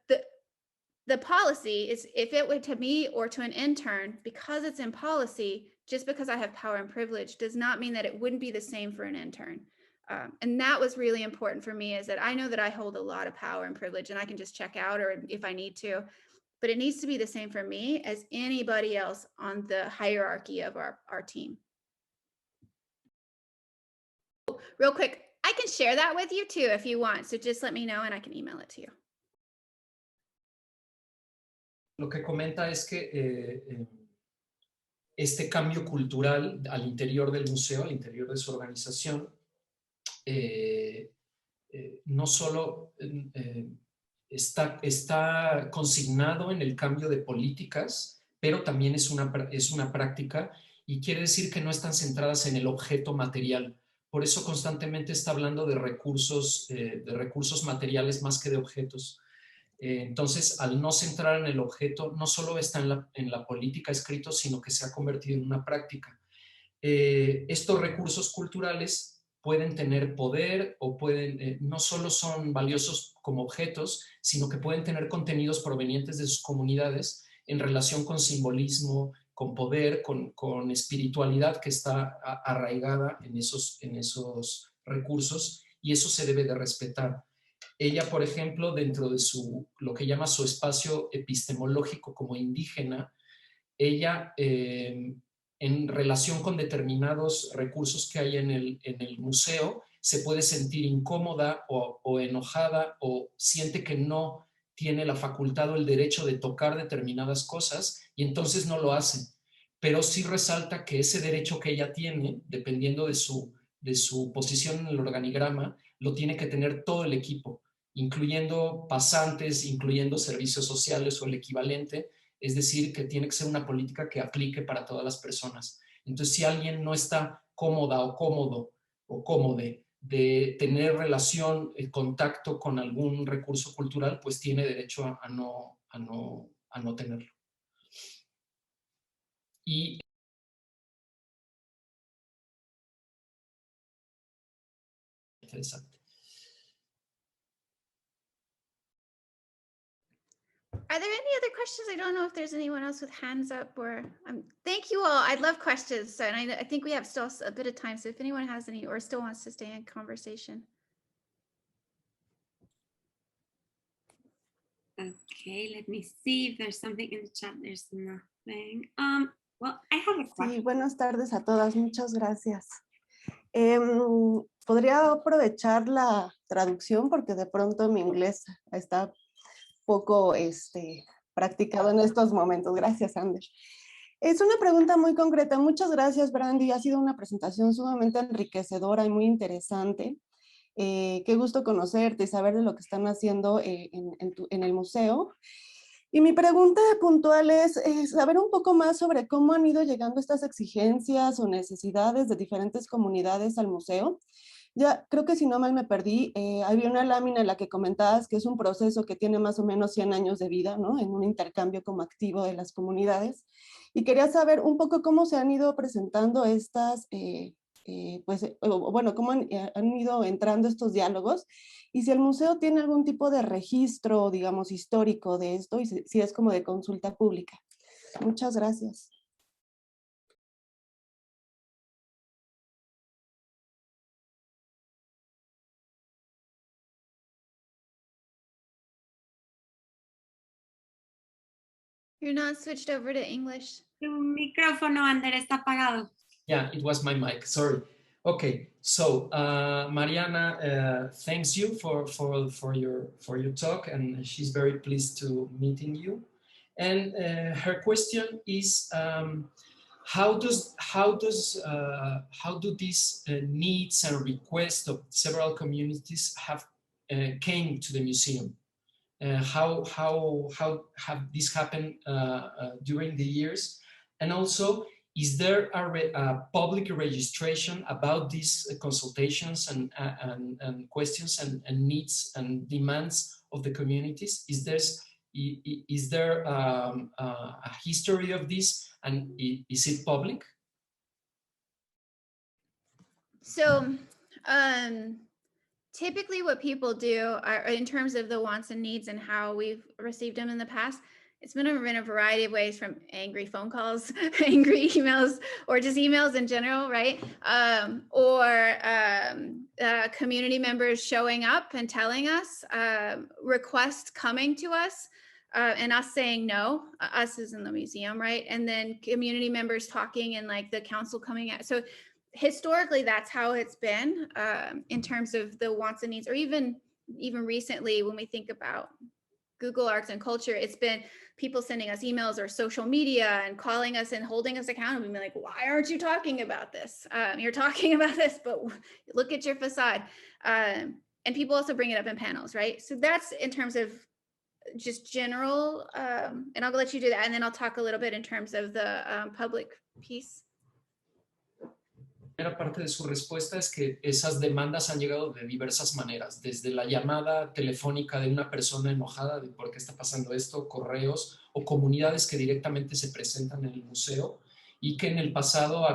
Speaker 2: the policy is, if it were to me or to an intern, because it's in policy, just because I have power and privilege does not mean that it wouldn't be the same for an intern. And that was really important for me, is that I know that I hold a lot of power and privilege and I can just check out or if I need to, but it needs to be the same for me as anybody else on the hierarchy of our team. Real quick, I can share that with you too if you want. So just let me know and I can email it to you.
Speaker 3: Lo que comenta es que este cambio cultural al interior del museo, al interior de su organización, no solo está consignado en el cambio de políticas, pero también es una práctica, y quiere decir que no están centradas en el objeto material. Por eso constantemente está hablando de recursos materiales más que de objetos. Entonces, al no centrar en el objeto, no solo está en la política escrito, sino que se ha convertido en una práctica. Estos recursos culturales pueden tener poder o no solo son valiosos como objetos, sino que pueden tener contenidos provenientes de sus comunidades en relación con simbolismo, con poder, con espiritualidad que está arraigada en esos recursos, y eso se debe de respetar. Ella, por ejemplo, dentro de lo que llama su espacio epistemológico como indígena, ella, en relación con determinados recursos que hay en el museo, se puede sentir incómoda o enojada o siente que no tiene la facultad o el derecho de tocar determinadas cosas y entonces no lo hace. Pero sí resalta que ese derecho que ella tiene, dependiendo de su posición en el organigrama, lo tiene que tener todo el equipo, incluyendo pasantes, incluyendo servicios sociales o el equivalente. Es decir, que tiene que ser una política que aplique para todas las personas. Entonces, si alguien no está cómoda o cómodo o cómode de tener relación, contacto con algún recurso cultural, pues tiene derecho a no tenerlo. Y interesante.
Speaker 2: Are there any other questions? I don't know if there's anyone else with hands up or thank you all. I'd love questions. So, and I think we have still a bit of time. So if anyone has any or still wants to stay in conversation.
Speaker 1: Okay, let me see if there's something in the chat. There's nothing. Well, I have a question.
Speaker 6: Sí, buenas tardes a todas. Muchas gracias. ¿Podría aprovechar la traducción? Porque de pronto mi inglés está poco practicado en estos momentos. Gracias, Ander. Es una pregunta muy concreta. Muchas gracias, Brandie. Ha sido una presentación sumamente enriquecedora y muy interesante. Qué gusto conocerte y saber de lo que están haciendo en el museo. Y mi pregunta puntual es saber un poco más sobre cómo han ido llegando estas exigencias o necesidades de diferentes comunidades al museo. Ya creo que si no mal me perdí, había una lámina en la que comentabas que es un proceso que tiene más o menos 100 años de vida, ¿no? En un intercambio como activo de las comunidades. Y quería saber un poco cómo se han ido presentando estas, cómo han ido entrando estos diálogos y si el museo tiene algún tipo de registro, digamos, histórico de esto y si es como de consulta pública. Muchas gracias.
Speaker 2: You're not switched over to English.
Speaker 1: Tu micrófono, Ander, está apagado.
Speaker 3: Yeah, it was my mic, sorry. Okay, so Mariana thanks you for your talk, and she's very pleased to meeting you. And her question is, how do these needs and requests of several communities have came to the museum? How have this happened during the years? And also, is there a public registration about these consultations and questions and needs and demands of the communities? Is there a history of this, and is it public?
Speaker 2: So, typically what people do are, in terms of the wants and needs and how we've received them in the past, it's been in a variety of ways, from angry phone calls, angry emails, or just emails in general, right? Community members showing up and telling us, requests coming to us, and us saying no, us is in the museum, right? And then community members talking and like the council coming out. So historically, that's how it's been in terms of the wants and needs, or even recently when we think about Google Arts and Culture, it's been people sending us emails or social media and calling us and holding us accountable and being like, why aren't you talking about this? You're talking about this, but look at your facade. And people also bring it up in panels, right? So that's in terms of just general, and I'll let you do that. And then I'll talk a little bit in terms of the public piece.
Speaker 3: La primera parte de su respuesta es que esas demandas han llegado de diversas maneras, desde la llamada telefónica de una persona enojada de por qué está pasando esto, correos o comunidades que directamente se presentan en el museo y que en el pasado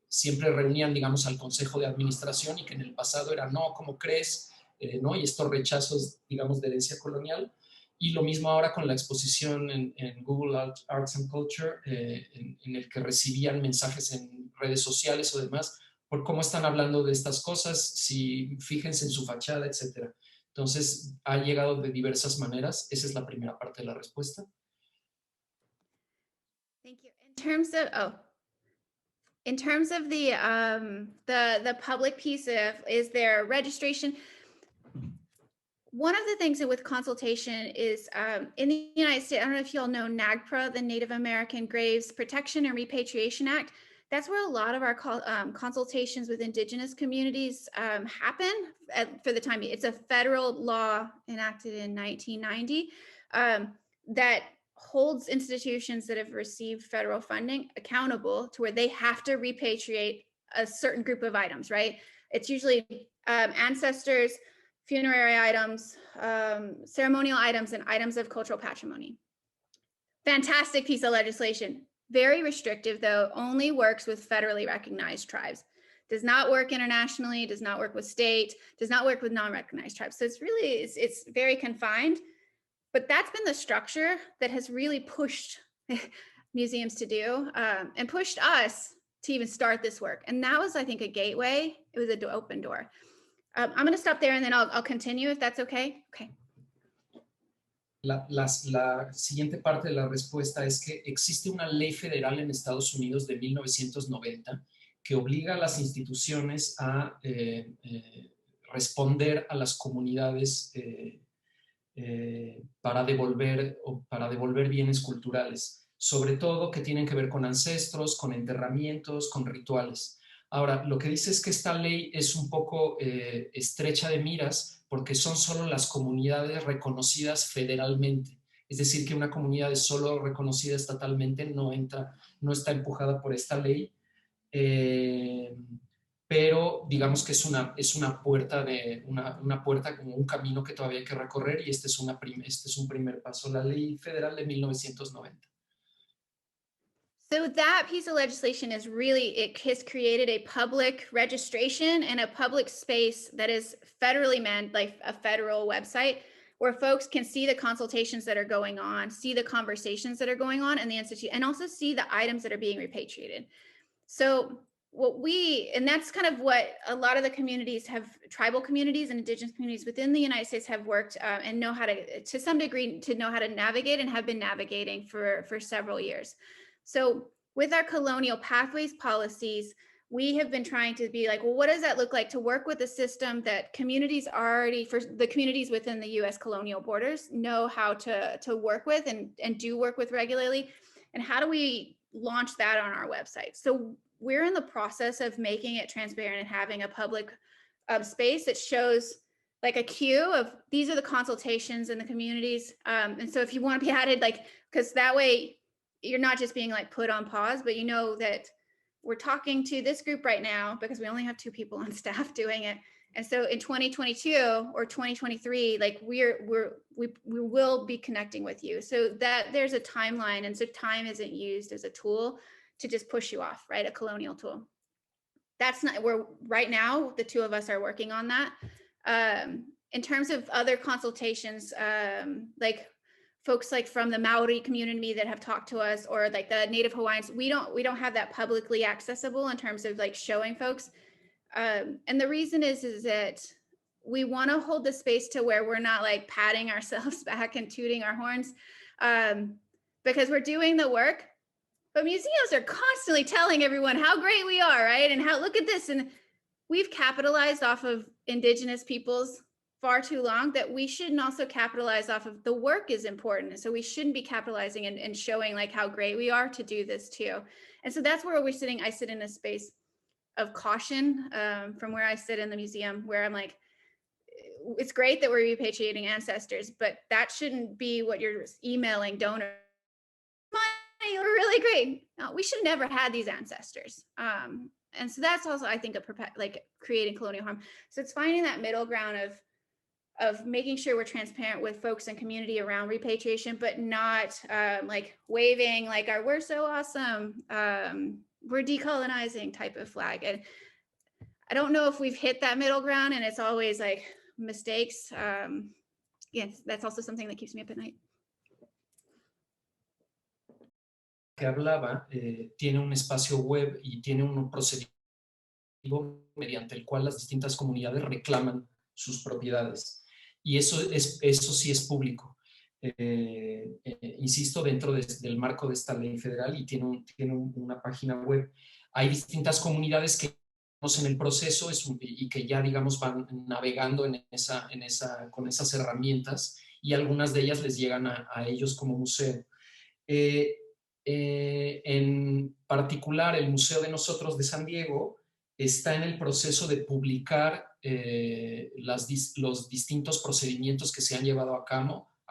Speaker 3: siempre reunían, digamos, al consejo de administración y que en el pasado era, no, ¿cómo crees? ¿No? Y estos rechazos, digamos, de herencia colonial. Y lo mismo ahora con la exposición en Google Arts and Culture, en el que recibían mensajes en redes sociales o demás, por cómo están hablando de estas cosas, si fíjense en su fachada, etc. Entonces, ha llegado de diversas maneras. Esa es la primera parte de la respuesta.
Speaker 2: Thank you. In terms of the public piece of, is there registration? One of the things with consultation is in the United States, I don't know if you all know NAGPRA, the Native American Graves Protection and Repatriation Act. That's where a lot of our consultations with Indigenous communities happen for the time being. It's a federal law enacted in 1990 that holds institutions that have received federal funding accountable to where they have to repatriate a certain group of items, right? It's usually ancestors, funerary items, ceremonial items, and items of cultural patrimony. Fantastic piece of legislation. Very restrictive, though, only works with federally recognized tribes. Does not work internationally, does not work with state, does not work with non-recognized tribes. So it's really, it's very confined, but that's been the structure that has really pushed museums to do and pushed us to even start this work. And that was, I think, a gateway. It was an open door. I'm going to stop there and then I'll continue if that's okay. Okay.
Speaker 3: La siguiente parte de la respuesta es que existe una ley federal en Estados Unidos de 1990 que obliga a las instituciones a responder a las comunidades para devolver bienes culturales, sobre todo que tienen que ver con ancestros, con enterramientos, con rituales. Ahora, lo que dice es que esta ley es un poco estrecha de miras porque son solo las comunidades reconocidas federalmente. Es decir, que una comunidad es solo reconocida estatalmente, no está empujada por esta ley, pero digamos que es una puerta, una puerta como un camino que todavía hay que recorrer y este es un primer paso, la ley federal de 1990.
Speaker 2: So that piece of legislation is really, it has created a public registration and a public space that is federally meant, like a federal website where folks can see the consultations that are going on, see the conversations that are going on in the institute, and also see the items that are being repatriated. So and that's kind of what a lot of the communities tribal communities and indigenous communities within the United States have worked and know how to some degree, to know how to navigate and have been navigating for several years. So with our colonial pathways policies, we have been trying to be like, well, what does that look like to work with a system that communities already, for the communities within the US colonial borders, know how to work with and do work with regularly? And how do we launch that on our website? So we're in the process of making it transparent and having a public space that shows like a queue of these are the consultations in the communities. And so if you want to be added, like, because that way, you're not just being like put on pause, but you know that we're talking to this group right now because we only have 2 people on staff doing it. And so in 2022 or 2023, like we will be connecting with you so that there's a timeline. And so time isn't used as a tool to just push you off, right? A colonial tool. That's not where right now, the 2 of us are working on that. In terms of other consultations, like folks like from the Maori community that have talked to us, or like the Native Hawaiians, we don't have that publicly accessible in terms of like showing folks. And the reason is that we want to hold the space to where we're not like patting ourselves back and tooting our horns because we're doing the work, but museums are constantly telling everyone how great we are, right? And how, look at this. And we've capitalized off of Indigenous peoples far too long that we shouldn't also capitalize off of the work is important. So we shouldn't be capitalizing and showing like how great we are to do this too. And so that's where we're sitting. I sit in a space of caution from where I sit in the museum, where I'm like, it's great that we're repatriating ancestors, but that shouldn't be what you're emailing donors. Money, we're really great. No, we should have never had these ancestors. And so that's also, I think, like creating colonial harm. So it's finding that middle ground of making sure we're transparent with folks and community around repatriation, but not like waving like our we're so awesome, we're decolonizing type of flag. And I don't know if we've hit that middle ground, and it's always like mistakes. yes, that's also something that keeps me up at night.
Speaker 3: Que hablaba, tiene un espacio web y tiene un procedimiento mediante el cual las distintas comunidades reclaman sus propiedades. Y eso sí es público. Insisto, dentro del marco de esta ley federal, y tiene una página web. Hay distintas comunidades que estamos en el proceso y que ya, digamos, van navegando con esas herramientas, y algunas de ellas les llegan a ellos como museo. En particular, el Museo de Nosotros de San Diego está en el proceso de publicar los distintos procedimientos que se han llevado a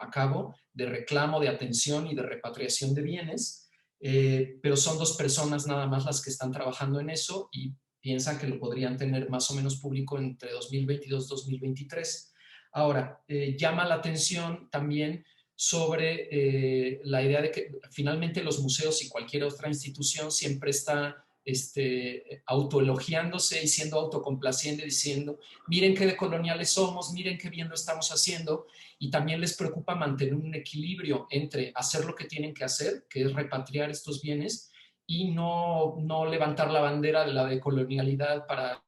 Speaker 3: cabo de reclamo, de atención y de repatriación de bienes, pero son 2 personas nada más las que están trabajando en eso y piensan que lo podrían tener más o menos público entre 2022 y 2023. Ahora, llama la atención también sobre la idea de que finalmente los museos y cualquier otra institución siempre está autoelogiándose y siendo autocomplaciente, diciendo, miren qué decoloniales somos, miren qué bien lo estamos haciendo, y también les preocupa mantener un equilibrio entre hacer lo que tienen que hacer, que es repatriar estos bienes, y no levantar la bandera de la decolonialidad para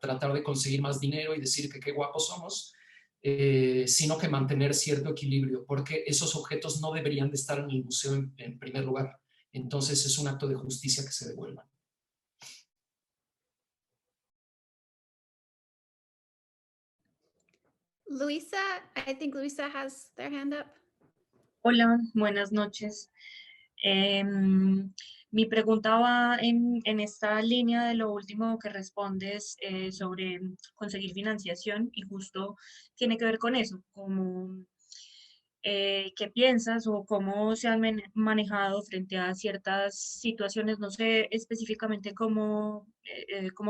Speaker 3: tratar de conseguir más dinero y decir que qué guapos somos, sino que mantener cierto equilibrio, porque esos objetos no deberían de estar en el museo en primer lugar. Entonces es un acto de justicia que se devuelvan.
Speaker 2: Luisa, I think Luisa has their hand up.
Speaker 7: Hola, buenas noches. Mi pregunta va en esta línea de lo último que respondes sobre conseguir financiación, y justo tiene que ver con eso, como qué piensas o cómo se han manejado frente a ciertas situaciones. No sé específicamente cómo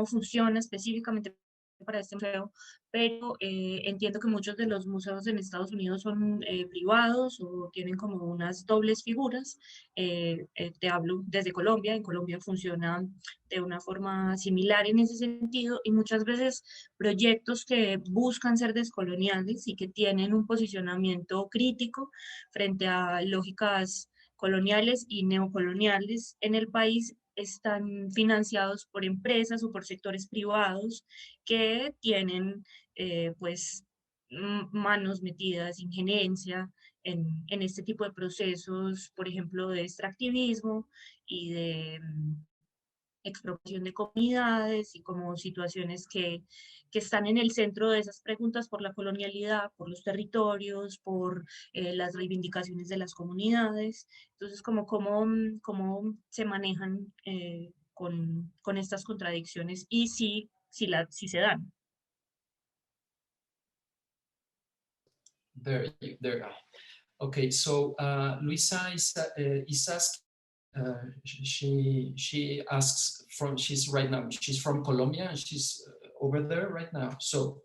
Speaker 7: funciona específicamente para este museo, pero entiendo que muchos de los museos en Estados Unidos son privados o tienen como unas dobles figuras. Te hablo desde Colombia. En Colombia funciona de una forma similar en ese sentido, y muchas veces proyectos que buscan ser descoloniales y que tienen un posicionamiento crítico frente a lógicas coloniales y neocoloniales en el país están financiados por empresas o por sectores privados que tienen pues manos metidas, injerencia en este tipo de procesos, por ejemplo, de extractivismo y de expropiación de comunidades, y como situaciones que están en el centro de esas preguntas por la colonialidad, por los territorios, por las reivindicaciones de las comunidades. Entonces, cómo se manejan con estas contradicciones, y si se dan.
Speaker 3: Okay, so Luisa is asking. She asks she's from Colombia, and she's over there right now. So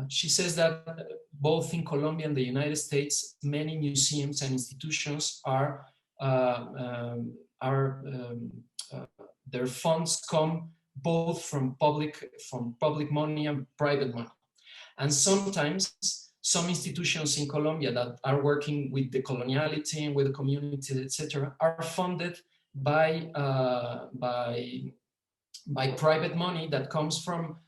Speaker 3: she says that both in Colombia and the United States, many museums and institutions their funds come both from public money and private money, and sometimes some institutions in Colombia that are working with decoloniality, with the community, etc., are funded by private money that comes from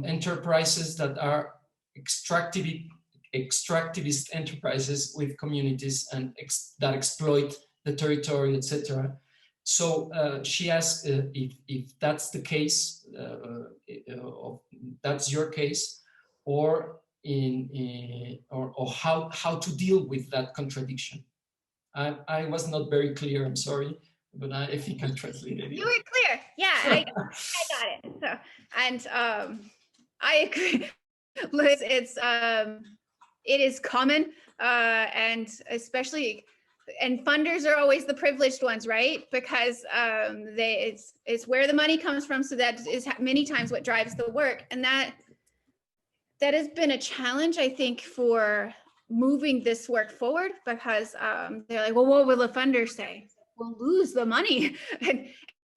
Speaker 3: enterprises that are extractivist enterprises with communities and that exploit the territory, etc. So she asks if that's the case, that's your case, or how to deal with that contradiction. I was not very clear, I'm sorry, but I think I translated it.
Speaker 2: You were clear. Yeah, I got it. So, and I agree, Liz. It is common, and especially, and funders are always the privileged ones, right? Because it's where the money comes from. So that is many times what drives the work, and that has been a challenge, I think, for moving this work forward, because they're like, well, what will the funders say? We'll lose the money. And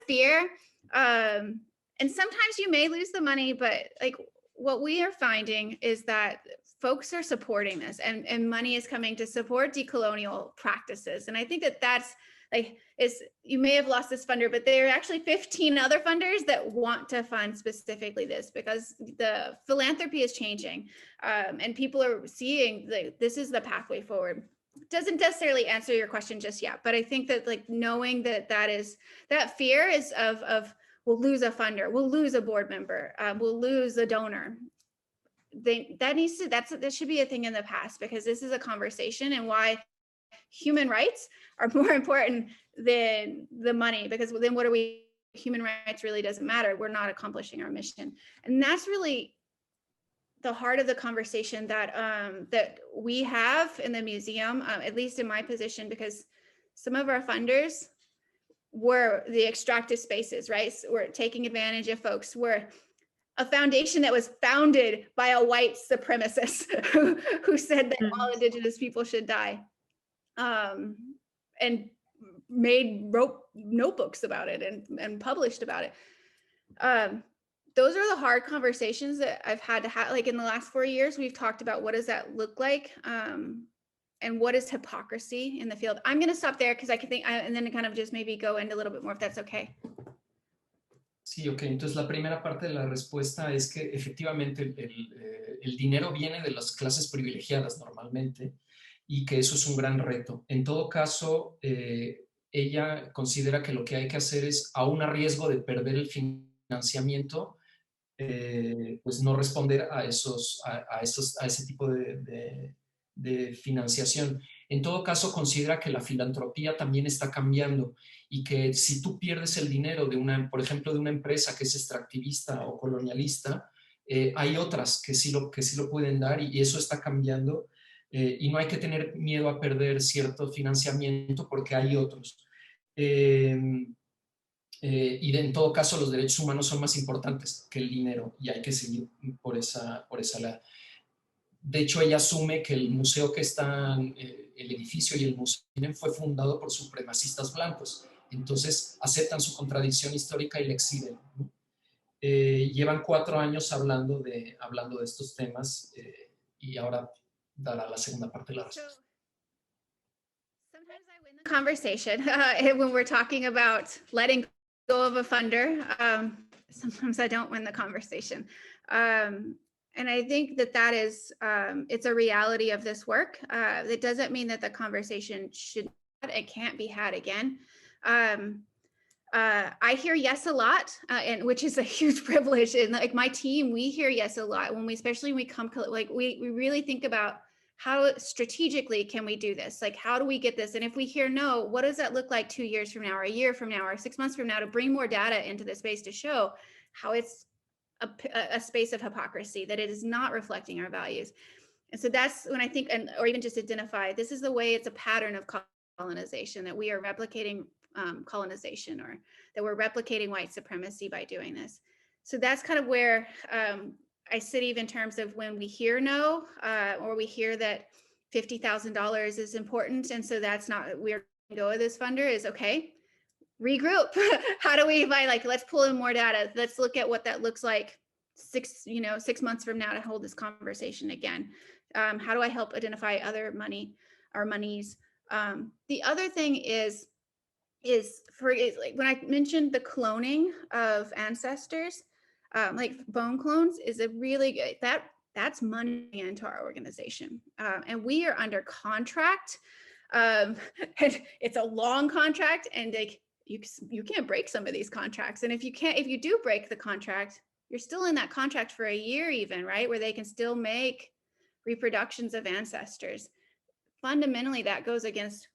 Speaker 2: fear. And sometimes you may lose the money, but like what we are finding is that folks are supporting this, and money is coming to support decolonial practices. And I think that that's like, you may have lost this funder, but there are actually 15 other funders that want to fund specifically this, because the philanthropy is changing, and people are seeing that this is the pathway forward. Doesn't necessarily answer your question just yet, but I think that like knowing that that fear is of we'll lose a funder, we'll lose a board member, we'll lose a donor. That should be a thing in the past, because this is a conversation, and why human rights are more important than the money, because then what are we, human rights really doesn't matter. We're not accomplishing our mission. And that's really the heart of the conversation that that we have in the museum, at least in my position, because some of our funders were the extractive spaces, right? So we're taking advantage of folks. We're a foundation that was founded by a white supremacist who said that all Indigenous people should die, and wrote notebooks about it and published about it. Those are the hard conversations that I've had to have. Like in the last 4 years, we've talked about what does that look like, and what is hypocrisy in the field. I'm going to stop there because I can think, and then kind of just maybe go into a little bit more if that's okay.
Speaker 3: Sí, ok. Entonces la primera parte de la respuesta es que efectivamente el dinero viene de las clases privilegiadas normalmente, y que eso es un gran reto. En todo caso, ella considera que lo que hay que hacer es, aún a riesgo de perder el financiamiento, pues no responder a ese tipo de financiación. En todo caso, considera que la filantropía también está cambiando, y que si tú pierdes el dinero de por ejemplo, de una empresa que es extractivista o colonialista, hay otras que sí lo pueden dar, y eso está cambiando, y no hay que tener miedo a perder cierto financiamiento porque hay otros. Y en todo caso los derechos humanos son más importantes que el dinero, y hay que seguir por esa línea. De hecho, ella asume que el museo que está, el edificio y el museo fue fundado por supremacistas blancos. Entonces aceptan su contradicción histórica y la exhiben, ¿no? Llevan 4 años hablando de estos temas, y ahora dará la segunda parte de la respuesta.
Speaker 2: Sometimes I win the conversation when we're talking about letting go of a funder. Sometimes I don't win the conversation. And I think that is, it's a reality of this work. It doesn't mean that the conversation it can't be had again. I hear yes a lot, and which is a huge privilege. And like my team, we hear yes a lot especially when we come, like we really think about how strategically can we do this? Like, how do we get this? And if we hear no, what does that look like 2 years from now, or a year from now, or 6 months from now, to bring more data into the space to show how it's a space of hypocrisy, that it is not reflecting our values. And so that's when I think, or even just identify, this is the way it's a pattern of colonization, that we are replicating colonization, or that we're replicating white supremacy by doing this. So that's kind of where I sit, even in terms of when we hear no, or we hear that $50,000 is important, and so that's not, we're going to go with this funder, is okay. Regroup. How do we let's pull in more data. Let's look at what that looks like 6 months from now to hold this conversation again. How do I help identify other monies? The other thing is like when I mentioned the cloning of ancestors, like bone clones is a really good, that's money into our organization. And we are under contract. And it's a long contract, and you can't break some of these contracts. And if you do break the contract, you're still in that contract for a year even, right? Where they can still make reproductions of ancestors. Fundamentally, that goes against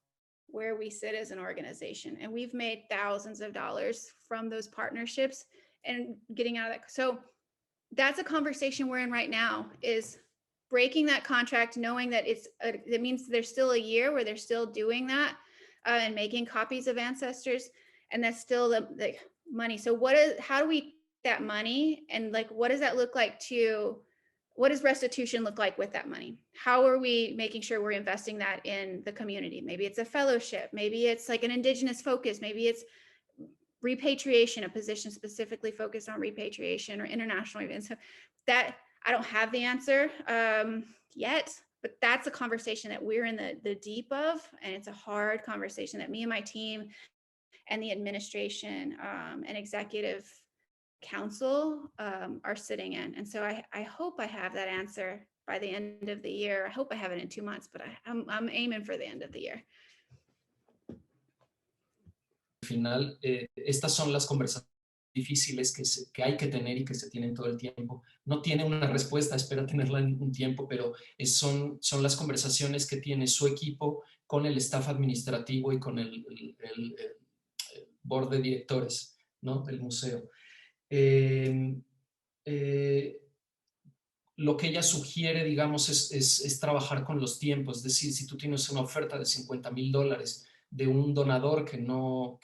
Speaker 2: where we sit as an organization. And we've made thousands of dollars from those partnerships and getting out of that. So that's a conversation we're in right now, is breaking that contract, knowing that it means there's still a year where they're still doing that, and making copies of ancestors, and that's still the money. So how do we get that money, and like what does that look like what does restitution look like with that money? How are we making sure we're investing that in the community? Maybe it's a fellowship, maybe it's like an Indigenous focus, maybe it's repatriation, a position specifically focused on repatriation or international events. So that I don't have the answer yet, but that's a conversation that we're in the deep of, and it's a hard conversation that me and my team and the administration and executive council are sitting in. And so I hope I have that answer by the end of the year. I hope I have it in 2 months, but I'm aiming for the end of the year.
Speaker 3: Al final, estas son las conversaciones difíciles que hay que tener y que se tienen todo el tiempo. No tiene una respuesta, espera tenerla en un tiempo, pero son las conversaciones que tiene su equipo con el staff administrativo y con el board de directores, ¿no?, del museo. Lo que ella sugiere, digamos, es trabajar con los tiempos. Es decir, si tú tienes una oferta de $50,000 de un donador que no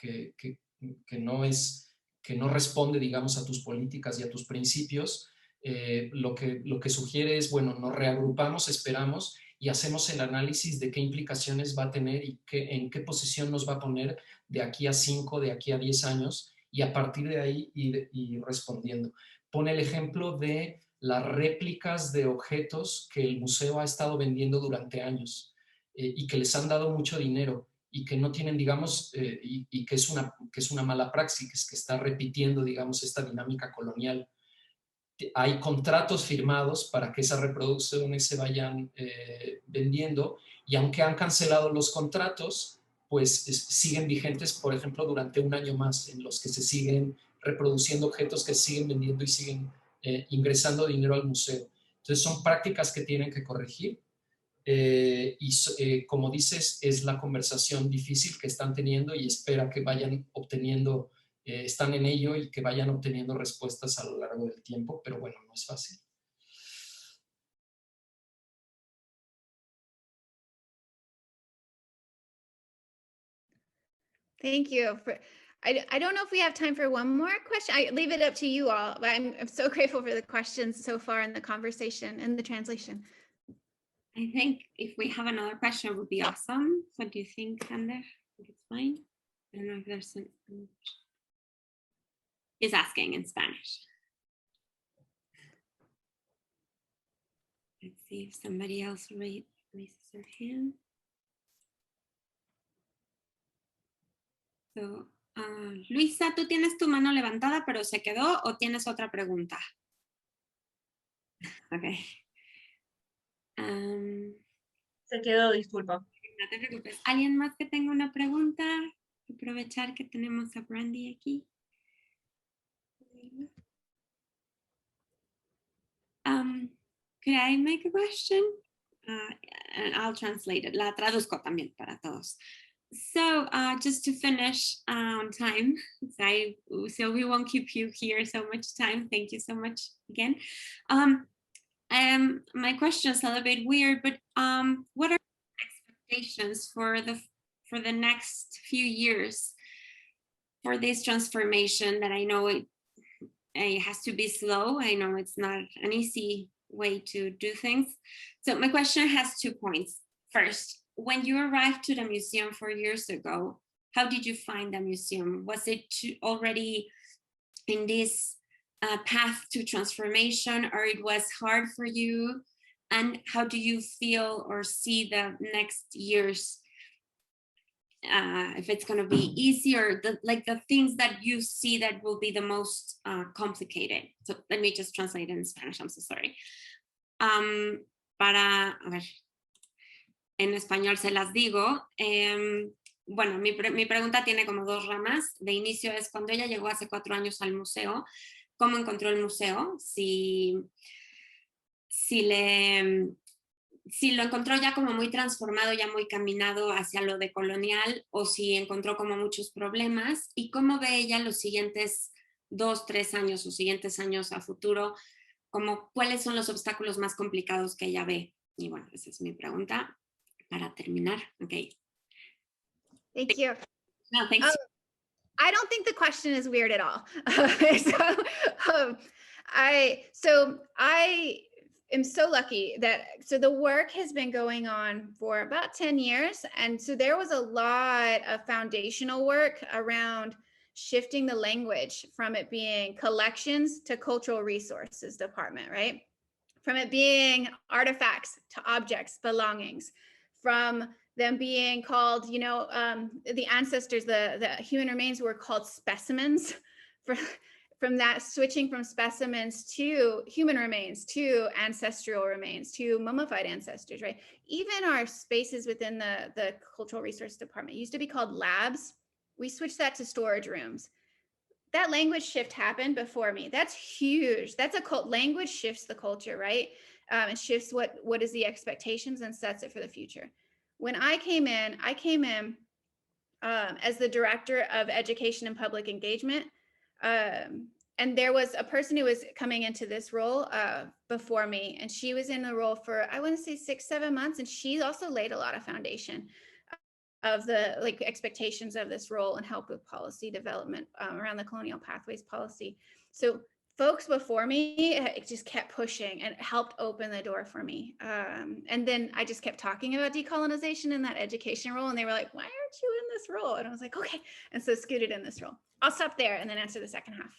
Speaker 3: responde, digamos, a tus políticas y a tus principios, lo que sugiere es, bueno, nos reagrupamos, esperamos y hacemos el análisis de qué implicaciones va a tener y en qué posición nos va a poner de aquí a 5, de aquí a 10 años, y a partir de ahí ir respondiendo. Pone el ejemplo de las réplicas de objetos que el museo ha estado vendiendo durante años y que les han dado mucho dinero y que no tienen, digamos, y que es una mala praxis, que está repitiendo, digamos, esta dinámica colonial. Hay contratos firmados para que esas reproducciones se vayan vendiendo, y aunque han cancelado los contratos, pues siguen vigentes, por ejemplo, durante un año más, en los que se siguen reproduciendo objetos que siguen vendiendo y siguen ingresando dinero al museo. Entonces son prácticas que tienen que corregir. Como dices, es la conversación difícil que están teniendo y espera que vayan obteniendo, están en ello y que vayan obteniendo respuestas a lo largo del tiempo, pero bueno, no es fácil.
Speaker 2: Thank you. I don't know if we have time for one more question. I leave it up to you all, but I'm so grateful for the questions so far in the conversation and the translation.
Speaker 1: I think if we have another question, it would be awesome. What do you think, Ander? I think it's fine. I don't know if there's some. He's asking in Spanish. Let's see if somebody else raises their hand. So, Luisa, tú tienes tu mano levantada, pero se quedó, ¿o tienes otra pregunta? Ok.
Speaker 7: Se quedó, disculpa.
Speaker 1: No te preocupes. ¿Alguien más que tenga una pregunta? Aprovechar que tenemos a Brandie aquí. Could I make a question? And I'll translate it. La traduzco también para todos. So just to finish on time, so we won't keep you here so much time. Thank you so much again. My question is a little bit weird, but what are expectations for the next few years for this transformation that I know it has to be slow. I know it's not an easy way to do things. So my question has 2 points. First, when you arrived to the museum 4 years ago, how did you find the museum? Was it already in this path to transformation, or it was hard for you? And how do you feel or see the next years? If it's going to be easy, or the things that you see that will be the most complicated. So let me just translate it in Spanish. I'm so sorry. A ver, en español se las digo. Bueno, mi pregunta tiene como 2 ramas. De inicio es cuando ella llegó hace 4 años al museo, ¿cómo encontró el museo? Si lo encontró ya como muy transformado, ya muy caminado hacia lo decolonial, o si encontró como muchos problemas, y cómo ve ella los siguientes 2, 3 años o siguientes años a futuro, como cuáles son los obstáculos más complicados que ella ve. Y bueno, esa es mi pregunta para terminar. Okay.
Speaker 2: Thank you.
Speaker 1: No, thanks.
Speaker 2: I don't think the question is weird at all. I am so lucky that, so the work has been going on for about 10 years. And so there was a lot of foundational work around shifting the language from it being collections to cultural resources department, right? from it being artifacts to objects, belongings, from them being called, you know, the ancestors, the human remains were called specimens, from that switching from specimens to human remains, to ancestral remains, to mummified ancestors, right? Even our spaces within the cultural resource department used to be called labs. We switched that to storage rooms. That language shift happened before me. That's huge. That's language shifts the culture, right? It shifts what is the expectations and sets it for the future. When I came in as the director of education and public engagement, and there was a person who was coming into this role before me, and she was in the role for, I want to say 6-7 months, and she also laid a lot of foundation of the expectations of this role and help with policy development around the colonial pathways policy. So folks before me just kept pushing and helped open the door for me. And then I just kept talking about decolonization in that education role, and they were like, why aren't you in this role? And I was like, okay. And so scooted in this role. I'll stop there and then answer the second half.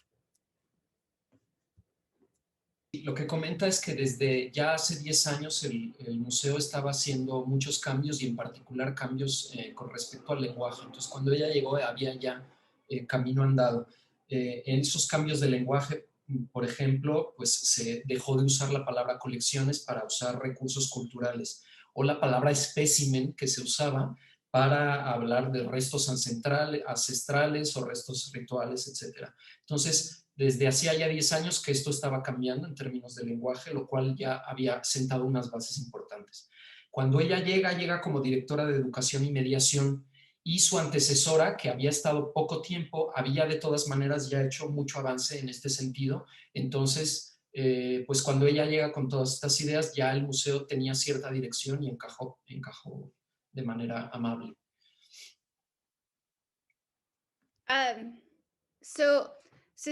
Speaker 3: Lo que comenta es que desde ya hace 10 años el museo estaba haciendo muchos cambios y en particular cambios con respecto al lenguaje. Entonces, cuando ella llegó había ya camino andado. En esos cambios de lenguaje, por ejemplo, pues se dejó de usar la palabra colecciones para usar recursos culturales, o la palabra espécimen que se usaba para hablar de restos ancestrales o restos rituales, etc. Entonces, desde hacía ya 10 años que esto estaba cambiando en términos de lenguaje, lo cual ya había sentado unas bases importantes. Cuando ella llega como directora de educación y mediación, y su antecesora, que había estado poco tiempo, había de todas maneras ya hecho mucho avance en este sentido. Entonces, pues cuando ella llega con todas estas ideas, ya el museo tenía cierta dirección y encajó de manera amable.
Speaker 2: So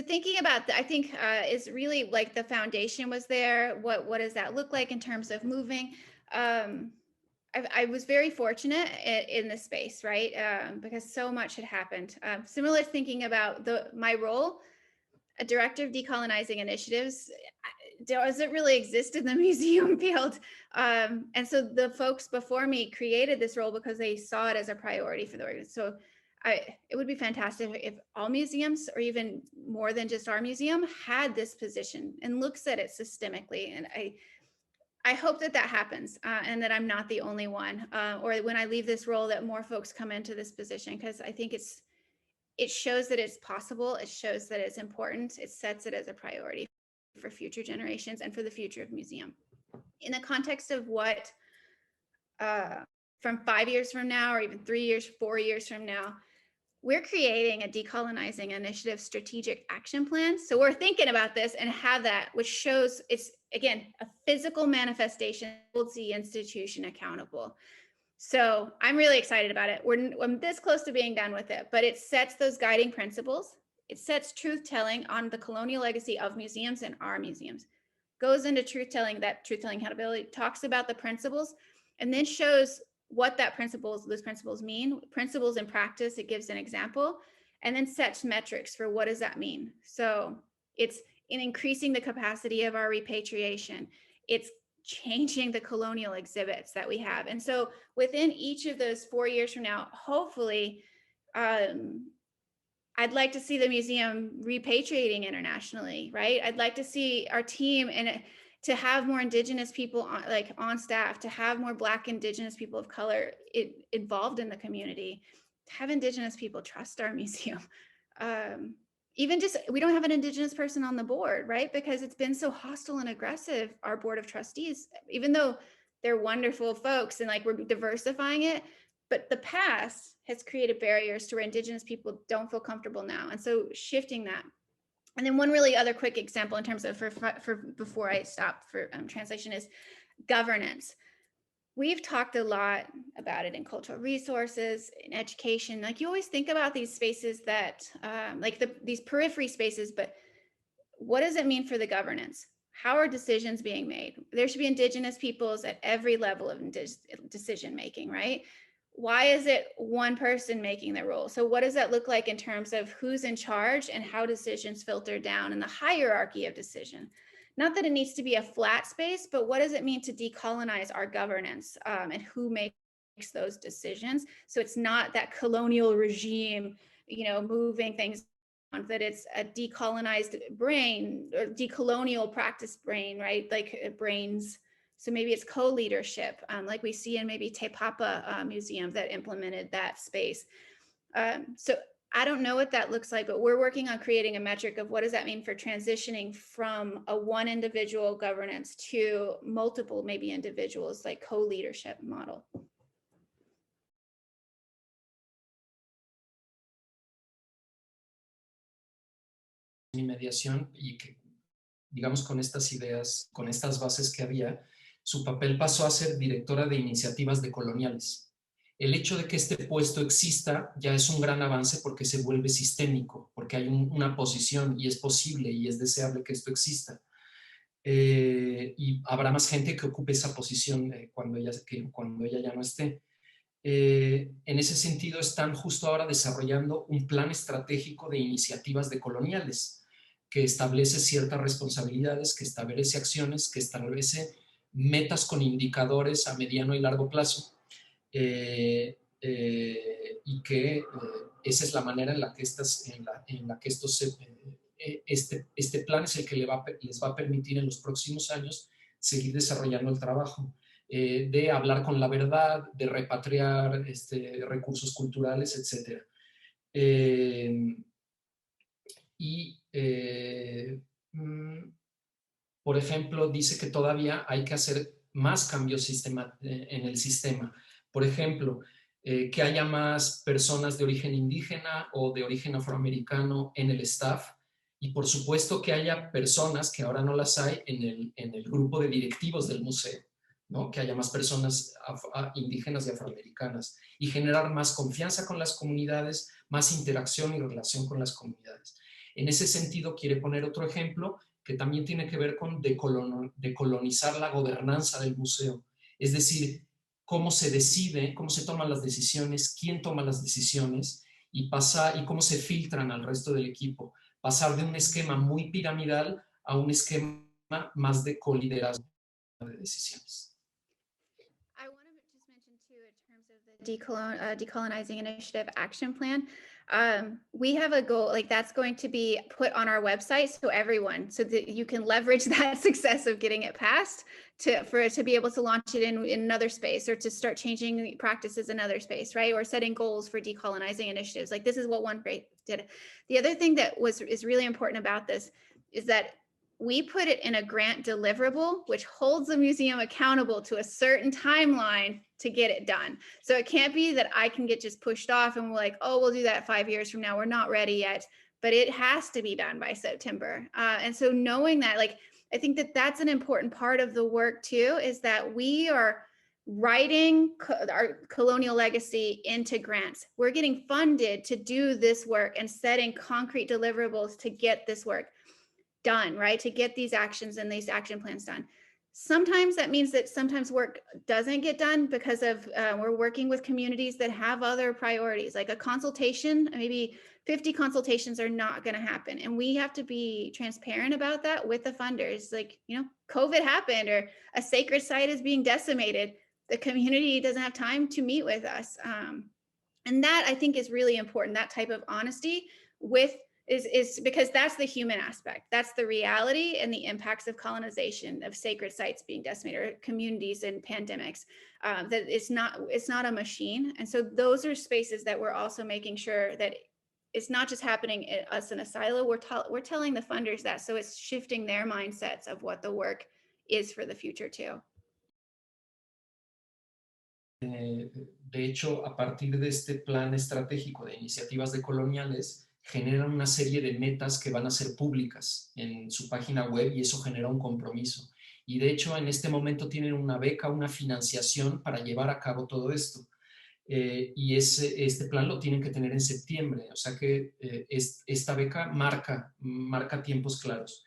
Speaker 2: thinking about that, I think is really like the foundation was there. What does that look like in terms of moving? I was very fortunate in this space, right? Because so much had happened. Similar thinking about my role, a director of decolonizing initiatives, doesn't really exist in the museum field. And so the folks before me created this role because they saw it as a priority for the organization. So it would be fantastic if all museums, or even more than just our museum, had this position and looks at it systemically. And I hope that happens and that I'm not the only one, or when I leave this role that more folks come into this position, because I think it shows that it's possible. It shows that it's important. It sets it as a priority for future generations and for the future of museum. In the context of what, from 5 years from now, or even 3 years, 4 years from now, we're creating a decolonizing initiative strategic action plan. So we're thinking about this and have that, which shows it's, again, a physical manifestation holds the institution accountable. So I'm really excited about it. I'm this close to being done with it, but it sets those guiding principles. It sets truth-telling on the colonial legacy of museums and our museums. Goes into truth-telling, that truth-telling accountability, talks about the principles, and then shows what those principles mean, principles in practice. It gives an example, and then sets metrics for what does that mean. So it's in increasing the capacity of our repatriation. It's changing the colonial exhibits that we have. And so within each of those 4 years from now, hopefully, I'd like to see the museum repatriating internationally, right? I'd like to see our team to have more Indigenous people on staff, to have more Black Indigenous people of color involved in the community, to have Indigenous people trust our museum. Even just, we don't have an Indigenous person on the board, right? Because it's been so hostile and aggressive, our board of trustees, even though they're wonderful folks and we're diversifying it, but the past has created barriers to where Indigenous people don't feel comfortable now. And so shifting that. And then one really other quick example in terms of for before I stop for translation is governance. We've talked a lot about it in cultural resources, in education. You always think about these spaces that these periphery spaces, but what does it mean for the governance? How are decisions being made? There should be Indigenous peoples at every level of decision making, right? Why is it one person making the role? So what does that look like in terms of who's in charge and how decisions filter down in the hierarchy of decision? not that it needs to be a flat space, but what does it mean to decolonize our governance, and who makes those decisions? So it's not that colonial regime, you know, moving things, that it's a decolonized brain or decolonial practice brain, right? Like brains. So maybe it's co-leadership, like we see in maybe Te Papa Museum that implemented that space. So I don't know what that looks like, but we're working on creating a metric of what does that mean for transitioning from a one individual governance to multiple, maybe individuals, like co-leadership model.
Speaker 3: Mi mediación y que, digamos, con estas ideas, con estas bases que había, su papel pasó a ser directora de iniciativas decoloniales. El hecho de que este puesto exista ya es un gran avance porque se vuelve sistémico, porque hay una posición y es posible y es deseable que esto exista. Y habrá más gente que ocupe esa posición cuando ella ya no esté. En ese sentido están justo ahora desarrollando un plan estratégico de iniciativas decoloniales que establece ciertas responsabilidades, que establece acciones, que establece metas con indicadores a mediano y largo plazo, y que esa es la manera en la que este plan es el que les va a permitir en los próximos años seguir desarrollando el trabajo, de hablar con la verdad, de repatriar recursos culturales, etc. Por ejemplo, dice que todavía hay que hacer más cambios en el sistema. Por ejemplo, que haya más personas de origen indígena o de origen afroamericano en el staff, y por supuesto que haya personas, que ahora no las hay, en el grupo de directivos del museo, ¿no? Que haya más personas indígenas y afroamericanas, y generar más confianza con las comunidades, más interacción y relación con las comunidades. En ese sentido, quiere poner otro ejemplo que también tiene que ver con decolonizar la gobernanza del museo. Es decir, cómo se decide, cómo se toman las decisiones, quién toma las decisiones y cómo se filtran al resto del equipo. Pasar de un esquema muy piramidal a un esquema más de coliderazgo de decisiones.
Speaker 2: I want to just mention too, in terms of the Decolonizing Initiative Action Plan, we have a goal, like that's going to be put on our website, so everyone, so that you can leverage that success of getting it passed for it to be able to launch it in another space, or to start changing practices in another space, right? Or setting goals for decolonizing initiatives. Like this is what one great did. The other thing that is really important about this is that we put it in a grant deliverable, which holds the museum accountable to a certain timeline to get it done. So it can't be that I can get just pushed off and we're like, oh, we'll do that 5 years from now. We're not ready yet, but it has to be done by September. And so knowing that, like, I think that that's an important part of the work too, is that we are writing our colonial legacy into grants. We're getting funded to do this work and setting concrete deliverables to get this work done, right? To get these actions and these action plans done. Sometimes that means that sometimes work doesn't get done because of we're working with communities that have other priorities, like a consultation, maybe 50 consultations are not going to happen. And we have to be transparent about that with the funders. Like, you know, COVID happened, or a sacred site is being decimated. The community doesn't have time to meet with us. And that I think is really important, that type of honesty with is because that's the human aspect. That's the reality and the impacts of colonization, of sacred sites being decimated, or communities in pandemics, that it's not a machine. And so those are spaces that we're also making sure that it's not just happening us in a silo. We're telling the funders that, so it's shifting their mindsets of what the work is for the future too.
Speaker 3: De hecho, a partir de este plan estratégico de iniciativas decoloniales, generan una serie de metas que van a ser públicas en su página web, y eso genera un compromiso. Y de hecho, en este momento tienen una beca, una financiación para llevar a cabo todo esto. Y este plan lo tienen que tener en septiembre, o sea que esta beca marca tiempos claros.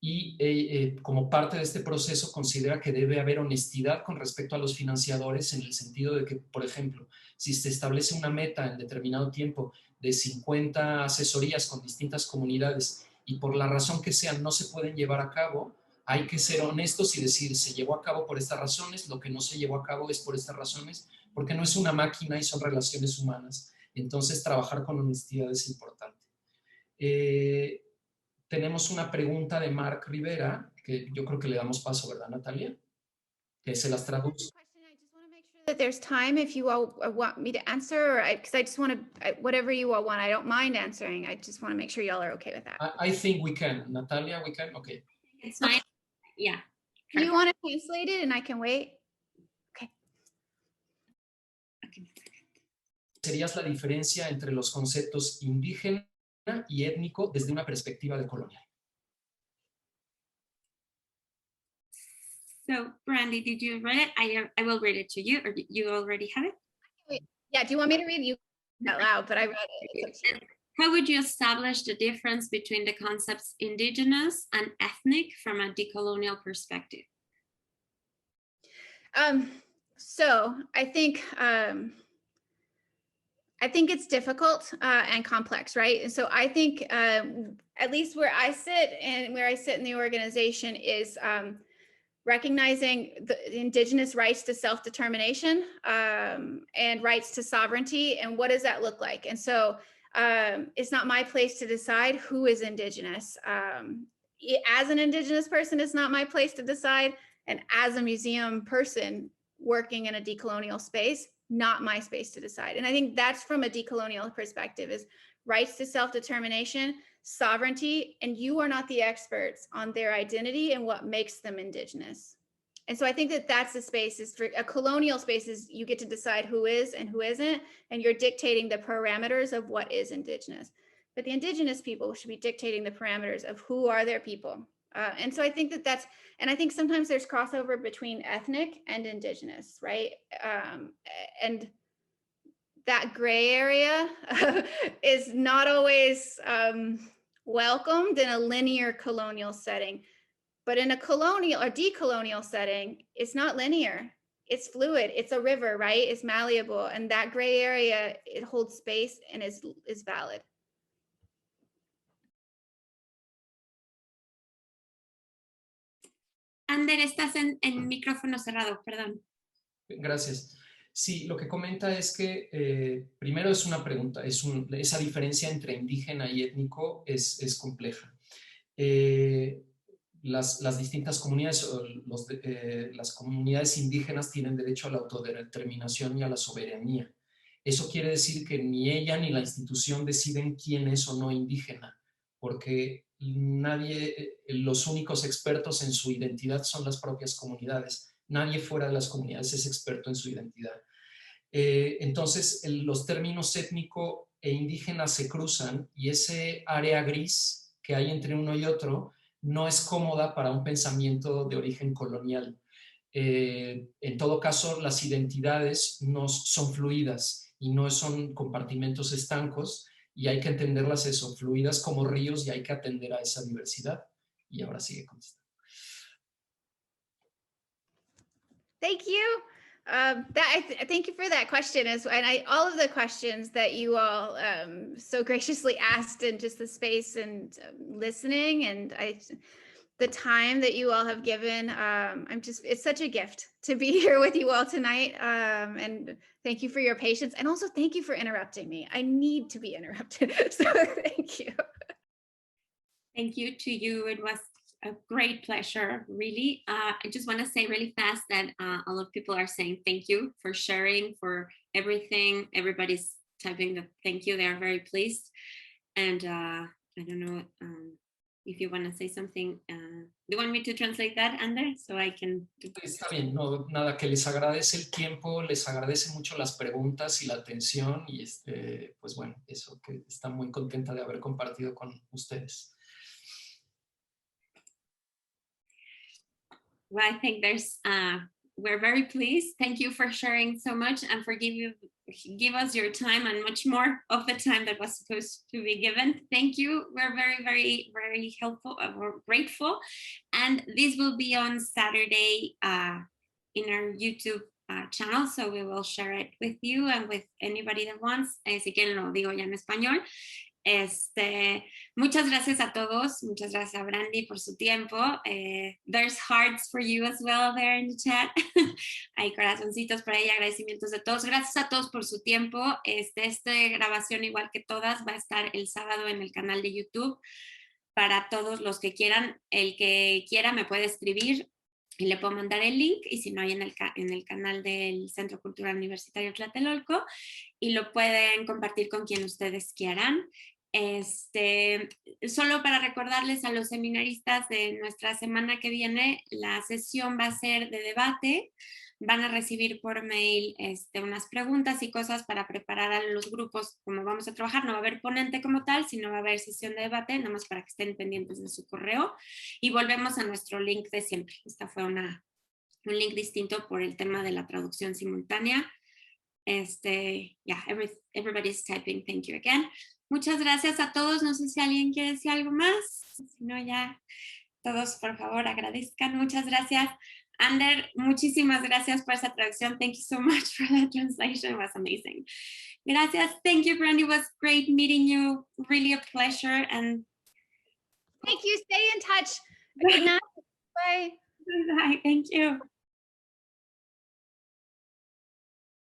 Speaker 3: Y como parte de este proceso considera que debe haber honestidad con respecto a los financiadores, en el sentido de que, por ejemplo, si se establece una meta en determinado tiempo de 50 asesorías con distintas comunidades y por la razón que sea no se pueden llevar a cabo, hay que ser honestos y decir, se llevó a cabo por estas razones, lo que no se llevó a cabo es por estas razones, porque no es una máquina y son relaciones humanas. Entonces, trabajar con honestidad es importante. Tenemos una pregunta de Mark Rivera, que yo creo que le damos paso, ¿verdad, Natalia? Que se las traduzco.
Speaker 2: That there's time if you all want me to answer, because I just want to, whatever you all want, I don't mind answering. I just want to make sure y'all are okay with that.
Speaker 3: I think we can. Natalia, we can? Okay.
Speaker 1: It's fine. Yeah.
Speaker 2: Do you want to translate it and I can wait? Okay.
Speaker 3: Serías la diferencia entre los conceptos indígena y étnico desde una perspectiva decolonial.
Speaker 1: So, Brandie, did you read it? I will read it to you, or you already have it?
Speaker 2: Yeah, do you want me to read you out loud? But I read it. It's up to you.
Speaker 1: How would you establish the difference between the concepts indigenous and ethnic from a decolonial perspective?
Speaker 2: So I think it's difficult and complex, right? And so I think at least where I sit in the organization is recognizing the indigenous rights to self-determination and rights to sovereignty, and what does that look like? And so it's not my place to decide who is indigenous. As an indigenous person, it's not my place to decide, and as a museum person working in a decolonial space, not my space to decide. And I think that's from a decolonial perspective, is rights to self-determination, sovereignty, and you are not the experts on their identity and what makes them indigenous. And so I think that that's the space, is for a colonial space, is you get to decide who is and who isn't, and you're dictating the parameters of what is indigenous. But the indigenous people should be dictating the parameters of who are their people. And so I think that that's, and I think sometimes there's crossover between ethnic and indigenous, right? And that gray area is not always welcomed in a linear colonial setting. But in a colonial or decolonial setting, it's not linear. It's fluid. It's a river, right? It's malleable. And that gray area, it holds space and is valid.
Speaker 1: Ander, estás en micrófono cerrado, perdón.
Speaker 3: Gracias. Sí, lo que comenta es que primero es una pregunta, esa diferencia entre indígena y étnico es compleja. Las distintas comunidades, las comunidades indígenas tienen derecho a la autodeterminación y a la soberanía. Eso quiere decir que ni ella ni la institución deciden quién es o no indígena, porque los únicos expertos en su identidad son las propias comunidades. Nadie fuera de las comunidades es experto en su identidad. Entonces, los términos étnico e indígena se cruzan, y ese área gris que hay entre uno y otro no es cómoda para un pensamiento de origen colonial. En todo caso, las identidades no son fluidas y no son compartimentos estancos, y hay que entenderlas fluidas como ríos, y hay que atender a esa diversidad. Y ahora sigue contestando.
Speaker 2: Thank you. Thank you for that question, and all of the questions that you all so graciously asked in just the space and listening, and the time that you all have given. It's such a gift to be here with you all tonight, and thank you for your patience, and also thank you for interrupting me. I need to be interrupted, so thank you.
Speaker 1: Thank you to you. It was a great pleasure, really. I just want to say really fast that a lot of people are saying thank you for sharing, for everything. Everybody's typing the thank you. They are very pleased. And I don't know if you want to say something. Do you want me to translate that, Ander? So I can...
Speaker 3: Está bien, no, nada, que les agradece el tiempo, les agradece mucho las preguntas y la atención, y pues bueno, eso, que está muy contenta de haber compartido con ustedes.
Speaker 1: Well, I think we're very pleased. Thank you for sharing so much, and for give us your time, and much more of the time that was supposed to be given. Thank you. We're very, very, very helpful. We're grateful. And this will be on Saturday in our YouTube channel, so we will share it with you and with anybody that wants. Así que lo digo ya en español. Muchas gracias a todos. Muchas gracias a Brandie por su tiempo. There's hearts for you as well there in the chat. Hay corazoncitos por ahí, agradecimientos de todos. Gracias a todos por su tiempo. Esta grabación, igual que todas, va a estar el sábado en el canal de YouTube para todos los que quieran. El que quiera me puede escribir y le puedo mandar el link, y si no, hay en el canal del Centro Cultural Universitario Tlatelolco, y lo pueden compartir con quien ustedes quieran. Solo para recordarles a los seminaristas de nuestra semana que viene, la sesión va a ser de debate. Van a recibir por mail unas preguntas y cosas para preparar a los grupos como vamos a trabajar. No va a haber ponente como tal, sino va a haber sesión de debate, nada más para que estén pendientes de su correo. Y volvemos a nuestro link de siempre. Esta fue un link distinto por el tema de la traducción simultánea. Yeah, everybody's typing. Thank you again. Muchas gracias a todos. No sé si alguien quiere decir algo más. Si no, ya todos, por favor, agradezcan. Muchas gracias. Ander, muchísimas gracias por esa traducción. Thank you so much for that translation. It was amazing. Gracias. Thank you, Brandie. It was great meeting you. Really a pleasure. And
Speaker 2: thank you. Stay in touch. Good night. Bye.
Speaker 1: Bye. Thank you.